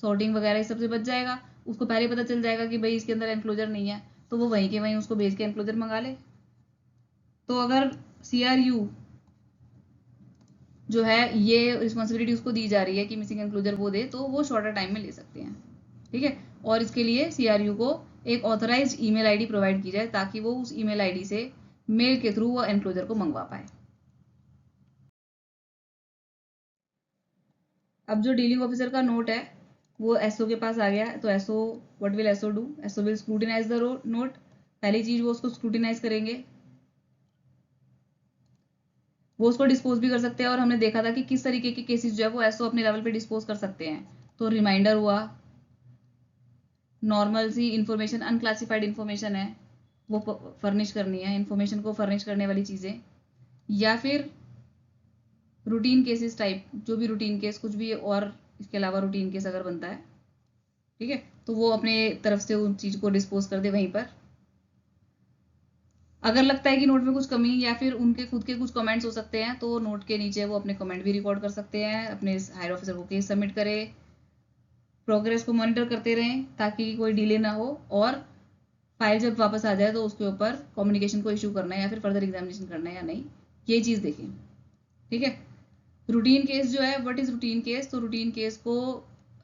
[SPEAKER 1] सॉर्टिंग वगैरह इस सबसे बच जाएगा। उसको पहले पता चल जाएगा कि भाई इसके अंदर एनक्लोजर नहीं है, तो वो वहीं के वहीं उसको भेज के एनक्लोजर मंगा ले। तो अगर सीआरयू जो है ये रिस्पॉन्सिबिलिटी उसको दी जा रही है कि मिसिंग एनक्लोजर वो दे, तो वो शॉर्टर टाइम में ले सकते हैं। ठीक है, और इसके लिए सीआरयू को एक ऑथराइज्ड ईमेल आईडी प्रोवाइड की जाए ताकि वो उस ईमेल आईडी से मेल के थ्रू वो एनक्लोजर को मंगवा पाए। अब जो डीलिंग ऑफिसर का नोट है वो एसओ के पास आ गया, तो SO what will SO do? SO will scrutinise the note. पहली चीज वो उसको स्क्रूटिनाइज करेंगे, वो उसको डिस्पोज भी कर सकते हैं, और हमने देखा था कि किस तरीके के केसेस जो है वो एसओ अपने लेवल पे डिस्पोज कर सकते हैं। तो रिमाइंडर हुआ, नॉर्मल सी इंफॉर्मेशन अनक्लासिफाइड इंफॉर्मेशन है वो फर्निश करनी है, इंफॉर्मेशन को फर्निश करने वाली चीज़ें, या फिर रूटीन केसेस टाइप, जो भी रूटीन केस कुछ भी और इसके अलावा रूटीन केस अगर बनता है, ठीक है, तो वो अपने तरफ से उन चीज़ को डिस्पोज कर दे वहीं पर। अगर लगता है कि नोट में कुछ कमी या फिर उनके खुद के कुछ कमेंट्स हो सकते हैं तो नोट के नीचे वो अपने कमेंट भी रिकॉर्ड कर सकते हैं, अपने हायर ऑफिसर को केस सबमिट करे, प्रोग्रेस को मॉनिटर करते रहें ताकि कोई डिले ना हो, और फाइल जब वापस आ जाए तो उसके ऊपर कम्युनिकेशन को इशू करना है या फिर फर्दर एग्जामिनेशन करना है या नहीं, ये चीज़ देखें। ठीक है, रूटीन केस जो है, व्हाट इज रूटीन केस? तो रूटीन केस को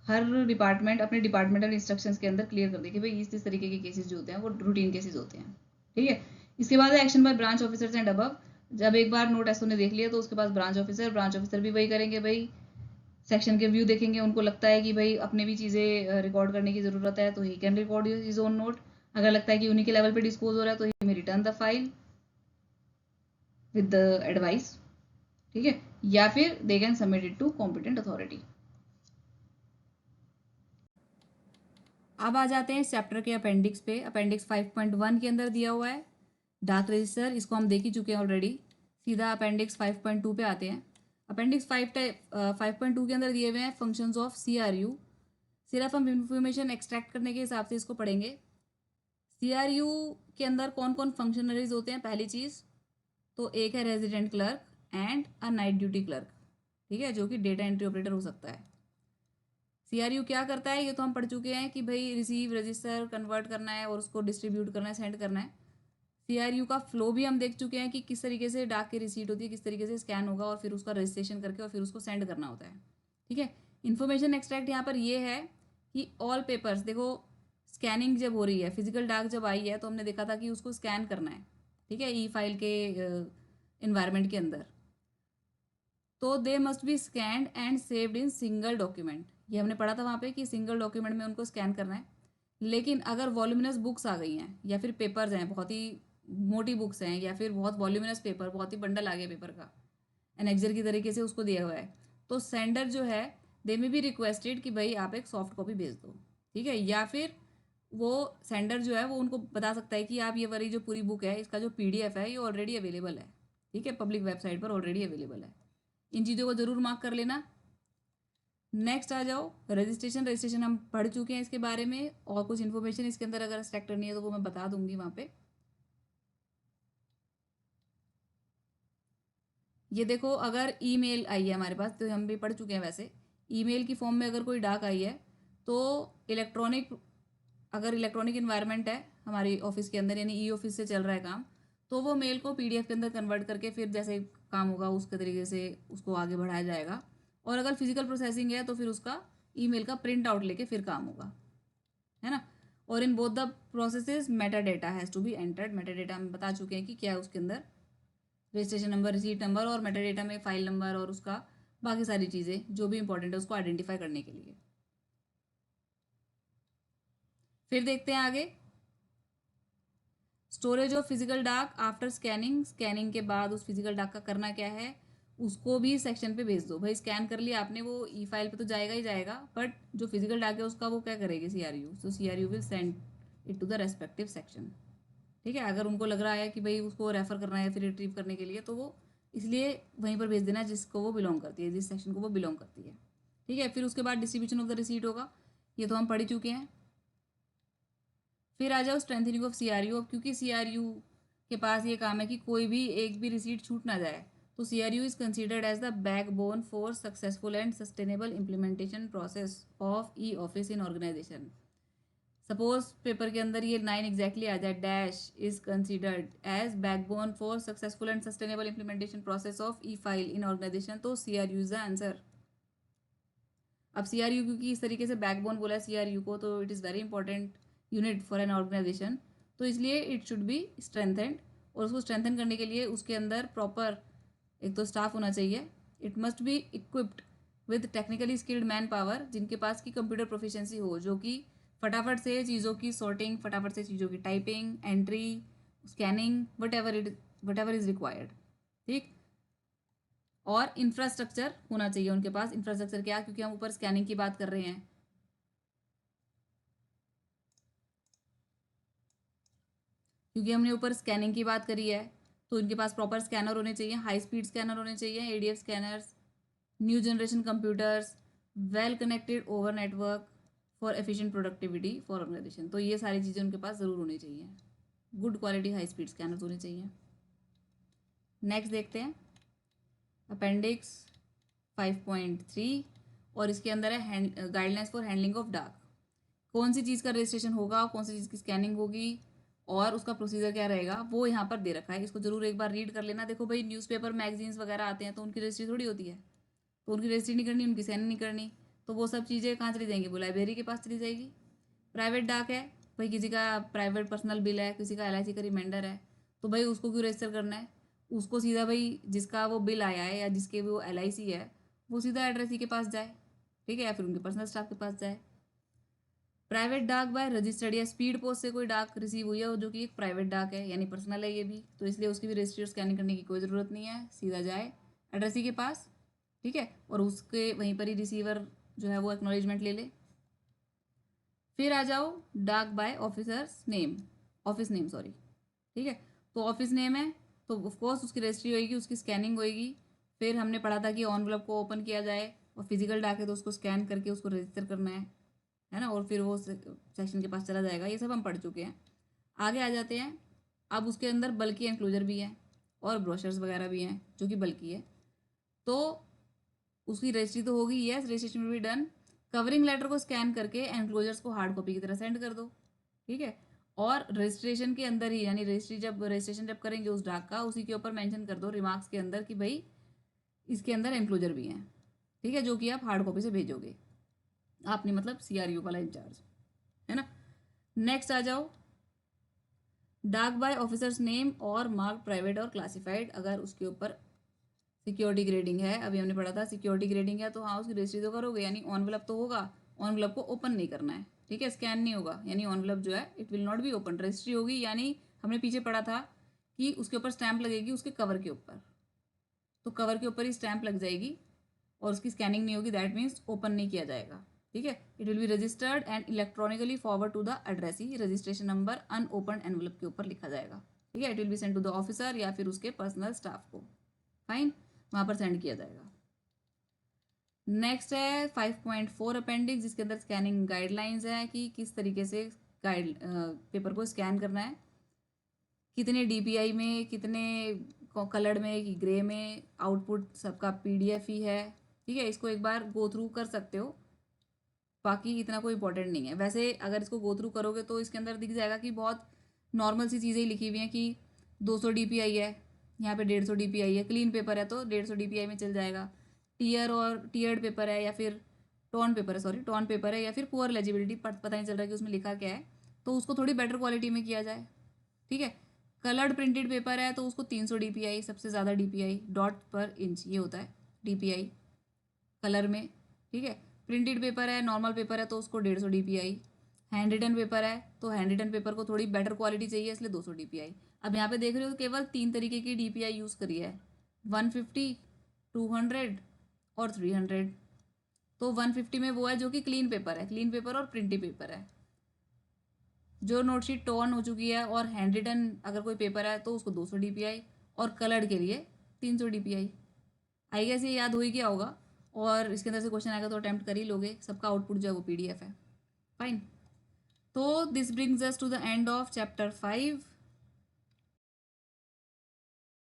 [SPEAKER 1] हर डिपार्टमेंट अपने डिपार्टमेंटल इंस्ट्रक्शंस के अंदर क्लियर कर दे कि भाई इस तरीके के केसेस जो होते हैं वो रूटीन केसेस होते हैं। ठीक है, इसके बाद action by branch officers and above. जब एक बार नोट एसओ ने देख लिया तो उसके पास ब्रांच ऑफिसर भी वही करेंगे, भाई सेक्शन के व्यू देखेंगे, उनको लगता है कि भाई अपने भी चीज़ें रिकॉर्ड करने की ज़रूरत है तो he can record his own note. अगर लगता है कि उन्हीं के लेवल पे डिस्पोज हो रहा है तो he may return the file with the advice. ठीक है, या फिर they can submit it to competent authority. अब आ जाते हैं इस चैप्टर के अपेंडिक्स पे। अपेंडिक्स 5.1 के अंदर दिया हुआ है डाक रजिस्टर, इसको हम देख ही चुके हैं ऑलरेडी। सीधा अपेंडिक्स 5.2 पे आते हैं। अपेंडिक्स 5.2 के अंदर दिए हुए हैं फंक्शंस ऑफ सीआरयू, सिर्फ हम इंफॉर्मेशन एक्सट्रैक्ट करने के हिसाब से इसको पढ़ेंगे। सीआरयू के अंदर कौन कौन फंक्शनरीज होते हैं, पहली चीज़ तो एक है resident clerk and a night duty clerk, ठीक है, जो कि डेटा एंट्री ऑपरेटर हो सकता है। सीआरयू क्या करता है, ये तो हम पढ़ चुके हैं कि भाई रिसीव, रजिस्टर, कन्वर्ट करना है और उसको डिस्ट्रीब्यूट करना है, सेंड करना है। सीआरयू का फ्लो भी हम देख चुके हैं कि किस तरीके से डाक की रिसीट होती है, किस तरीके से स्कैन होगा और फिर उसका रजिस्ट्रेशन करके और फिर उसको सेंड करना होता है, ठीक है। इन्फॉर्मेशन एक्सट्रैक्ट यहाँ पर ये है कि ऑल पेपर्स, देखो स्कैनिंग जब हो रही है, फिजिकल डाक जब आई है तो हमने देखा था कि उसको स्कैन करना है, ठीक है, ई फाइल के इन्वायरमेंट के अंदर, तो they must be scanned and saved in single document. ये हमने पढ़ा था वहाँ पे कि सिंगल डॉक्यूमेंट में उनको स्कैन करना है। लेकिन अगर वॉल्यूमिनस बुक्स आ गई हैं या फिर पेपर्स हैं, बहुत ही मोटी बुक्स हैं, या फिर बहुत वॉल्यूमिनस पेपर, बहुत ही बंडल आ गया पेपर का, एनेक्जर की तरीके से उसको दिया हुआ है, तो सेंडर जो है दे में बी रिक्वेस्टेड कि भाई आप एक सॉफ्ट कॉपी भेज दो, ठीक है। या फिर वो सेंडर जो है वो उनको बता सकता है कि आप ये वाली जो पूरी बुक है इसका जो पीडीएफ है ये ऑलरेडी अवेलेबल है, ठीक है, पब्लिक वेबसाइट पर ऑलरेडी अवेलेबल है। इन चीज़ों को जरूर मार्क कर लेना। नेक्स्ट आ जाओ रजिस्ट्रेशन। रजिस्ट्रेशन हम पढ़ चुके हैं इसके बारे में, और कुछ इन्फॉर्मेशन इसके अंदर अगर एक्सट्रैक्ट करनी है तो वो मैं बता दूंगी वहाँ पे। ये देखो अगर ईमेल आई है हमारे पास, तो हम भी पढ़ चुके हैं वैसे, ईमेल की फॉर्म में अगर कोई डाक आई है तो इलेक्ट्रॉनिक, अगर इलेक्ट्रॉनिक इन्वायरमेंट है हमारी ऑफिस के अंदर, यानी ई ऑफिस से चल रहा है काम, तो वो मेल को पीडीएफ के अंदर कन्वर्ट करके फिर जैसे काम होगा उसके तरीके से उसको आगे बढ़ाया जाएगा। और अगर फिजिकल प्रोसेसिंग है तो फिर उसका ईमेल का प्रिंट आउट लेके फिर काम होगा, है ना। और in both the processes meta data has to be entered. Meta data हम बता चुके हैं कि क्या है उसके अंदर, रजिस्ट्रेशन नंबर, रिसीट नंबर, और मेटा डेटा में फाइल नंबर और उसका बाकी सारी चीज़ें जो भी इंपॉर्टेंट है उसको आइडेंटिफाई करने के लिए। फिर देखते हैं आगे, स्टोरेज ऑफ फिजिकल डाक आफ्टर स्कैनिंग। स्कैनिंग के बाद उस फिजिकल डाक का करना क्या है, उसको भी सेक्शन पे भेज दो। भाई स्कैन कर लिया आपने, वो ई फाइल पे तो जाएगा ही जाएगा, बट जो फिजिकल डाक है उसका वो क्या करेगी सीआरयू, तो CRU will send it to the respective section, ठीक है। अगर उनको लग रहा है कि भाई उसको रेफर करना है फिर रिट्रीव करने के लिए, तो वो इसलिए वहीं पर भेज देना जिसको वो बिलोंग करती है, जिस सेक्शन को वो बिलोंग करती है, ठीक है। फिर उसके बाद डिस्ट्रीब्यूशन ऑफ द रिसीट होगा, ये तो हम पढ़ ही चुके हैं। फिर आ जाओ स्ट्रेंथनिंग ऑफ सीआरयू। अब क्योंकि सीआरयू के पास ये काम है कि कोई भी एक भी रिसीट छूट ना जाए, तो CRU is considered as the backbone for successful and sustainable implementation process of e office in organisation. Suppose paper के अंदर ये 9 एग्जैक्टली आ जाए, dash is considered as backbone for successful and sustainable implementation process of e file in organisation, तो CRU is the answer. अब सीआरयू क्योंकि इस तरीके से बैकबोन बोला है सीआरयू को, तो it is very important unit for an organisation, तो इसलिए इट शुड बी स्ट्रेंथेंड। और उसको स्ट्रेंथन करने के लिए उसके अंदर प्रॉपर एक तो स्टाफ होना चाहिए, it must be equipped with technically skilled man power, जिनके पास की कंप्यूटर प्रोफिशिएंसी हो, जो कि फटाफट से चीज़ों की सॉर्टिंग, फटाफट से चीज़ों की typing, entry, scanning, what ever is required, ठीक। और इंफ्रास्ट्रक्चर होना चाहिए उनके पास। इंफ्रास्ट्रक्चर क्या, क्योंकि हम ऊपर स्कैनिंग की बात कर रहे हैं, क्योंकि हमने ऊपर स्कैनिंग की बात करी है, तो इनके पास प्रॉपर स्कैनर होने चाहिए, हाई स्पीड स्कैनर होने चाहिए, ADF scanners, new generation computers, well connected over network for efficient productivity for organisation. तो ये सारी चीज़ें उनके पास ज़रूर होनी चाहिए, good quality high speed scanners होने चाहिए। नेक्स्ट देखते हैं अपेंडिक्स 5.3, और इसके अंदर है गाइडलाइंस फॉर हैंडलिंग ऑफ डाक। कौन सी चीज़ का रजिस्ट्रेशन होगा, कौन सी चीज़ की स्कैनिंग होगी और उसका प्रोसीजर क्या रहेगा, वो यहाँ पर दे रखा है, इसको जरूर एक बार रीड कर लेना। देखो भाई न्यूज़पेपर मैगजीन्स वगैरह आते हैं तो उनकी रजिस्ट्री थोड़ी होती है, तो उनकी रजिस्ट्री नहीं करनी, उनकी साइन नहीं करनी, तो वो सब चीज़ें कहाँ चली जाएंगी, वो लाइब्रेरी के पास चली जाएगी। प्राइवेट डाक है, भाई किसी का प्राइवेट पर्सनल बिल है, किसी का एलआईसी का रिमाइंडर है, तो भाई उसको क्यों रजिस्टर करना है, उसको सीधा भाई जिसका वो बिल आया है या जिसके वो एलआईसी है वो सीधा एड्रेस ही के पास जाए, ठीक है, या फिर उनके पर्सनल स्टाफ के पास जाए। प्राइवेट डाक बाय रजिस्टर्ड या स्पीड पोस्ट से कोई डाक रिसीव हुई है जो कि एक प्राइवेट डाक है, यानी पर्सनल है ये भी, तो इसलिए उसकी भी रजिस्टर स्कैनिंग करने की कोई ज़रूरत नहीं है, सीधा जाए एड्रेस ही के पास, ठीक है, और उसके वहीं पर ही रिसीवर जो है वो एक्नॉलेजमेंट ले ले। फिर आ जाओ डाक by officers name, office name sorry, ठीक है, तो ऑफिस नेम है तो ऑफकोर्स उसकी रजिस्ट्री होगी, उसकी स्कैनिंग होगी। फिर हमने पढ़ा था कि ऑनवलप को ओपन किया जाए, और फिजिकल डाक है तो उसको स्कैन करके उसको रजिस्टर करना है है ना, और फिर वो सेक्शन के पास चला जाएगा। ये सब हम पढ़ चुके हैं। आगे आ जाते हैं। अब उसके अंदर बल्कि एनक्लोजर भी है और ब्रोशर्स वगैरह भी हैं जो कि बल्कि है। तो उसकी रजिस्ट्री तो होगी, yes, registration will be done. Covering letter को स्कैन करके एनक्लोजर्स को हार्ड कॉपी की तरह सेंड कर दो, ठीक है। और रजिस्ट्रेशन के अंदर ही, यानी रजिस्ट्रेशन जब करेंगे उस डाक का, उसी के ऊपर मेंशन कर दो रिमार्क्स के अंदर कि भाई इसके अंदर एनक्लोजर भी हैं, ठीक है, जो कि आप हार्ड कॉपी से भेजोगे। आपने मतलब CRU वाला इंचार्ज, है ना। नेक्स्ट आ जाओ, डाक बाय ऑफिसर्स नेम और मार्क प्राइवेट और क्लासिफाइड। अगर उसके ऊपर सिक्योरिटी ग्रेडिंग है, अभी हमने पढ़ा था सिक्योरिटी ग्रेडिंग है, तो हाँ उसकी रजिस्ट्री तो करोगे, यानी ऑनवेलप तो होगा। ऑनवेलप को ओपन नहीं करना है, ठीक है, स्कैन नहीं होगा, यानी ऑनवेलप जो है it will not be open. Registry होगी, यानी हमने पीछे पढ़ा था कि उसके ऊपर स्टैंप लगेगी उसके कवर के ऊपर, तो कवर के ऊपर ही स्टैंप लग जाएगी और उसकी स्कैनिंग नहीं होगी, दैट मीन्स ओपन नहीं किया जाएगा, ठीक है। It will be registered and electronically forward to the addressee. Registration number unopen envelope के ऊपर लिखा जाएगा, ठीक है। It will be send to the officer या फिर उसके पर्सनल स्टाफ को, फाइन, वहां पर सेंड किया जाएगा। नेक्स्ट है 5.4 अपेंडिक्स, जिसके अंदर स्कैनिंग गाइडलाइंस है कि किस तरीके से पेपर को स्कैन करना है, कितने DPI में, कितने कलर्ड में कि ग्रे में, आउटपुट सबका PDF ही है, ठीक है। इसको एक बार गो थ्रू कर सकते हो, बाकी इतना कोई इंपॉर्टेंट नहीं है। वैसे अगर इसको गो थ्रू करोगे तो इसके अंदर दिख जाएगा कि बहुत नॉर्मल सी चीज़ें लिखी हुई हैं कि 200 DPI है, यहाँ पे 150 DPI है। क्लीन पेपर है तो 150 DPI में चल जाएगा। टीयर्ड पेपर है या फिर टॉन पेपर है, सॉरी टॉन पेपर है या फिर पुअर लेजिबिलिटी, पता नहीं चल रहा कि उसमें लिखा क्या है, तो उसको थोड़ी बेटर क्वालिटी में किया जाए, ठीक है। कलर्ड प्रिंटेड पेपर है तो उसको 300 DPI, सबसे ज़्यादा DPI, डॉट पर इंच ये होता है DPI कलर में, ठीक है। प्रिंटेड पेपर है, नॉर्मल पेपर है तो उसको 150 DPI। हैंड रिटन पेपर है तो हैंड रिटन पेपर को थोड़ी बेटर क्वालिटी चाहिए, इसलिए 200 DPI। अब यहाँ पे देख रहे हो केवल 3 तरीके की DPI यूज़ करी है, 150, 200 और 300। तो 150 में वो है जो कि क्लीन पेपर है, क्लीन पेपर और प्रिंटेड पेपर है। जो नोटशीट टॉर्न हो चुकी है और हैंड रिटन अगर कोई पेपर है तो उसको 200 DPI, और कलर्ड के लिए 300 DPI। आई गेस ये याद हो ही गया होगा, और इसके अंदर से क्वेश्चन आएगा तो अटेम्प्ट कर ही लोगे। सबका आउटपुट जो है वो PDF है, फाइन। तो this brings us to the end of chapter 5।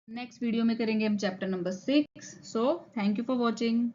[SPEAKER 1] Next video में करेंगे हम chapter number 6। So thank you for watching.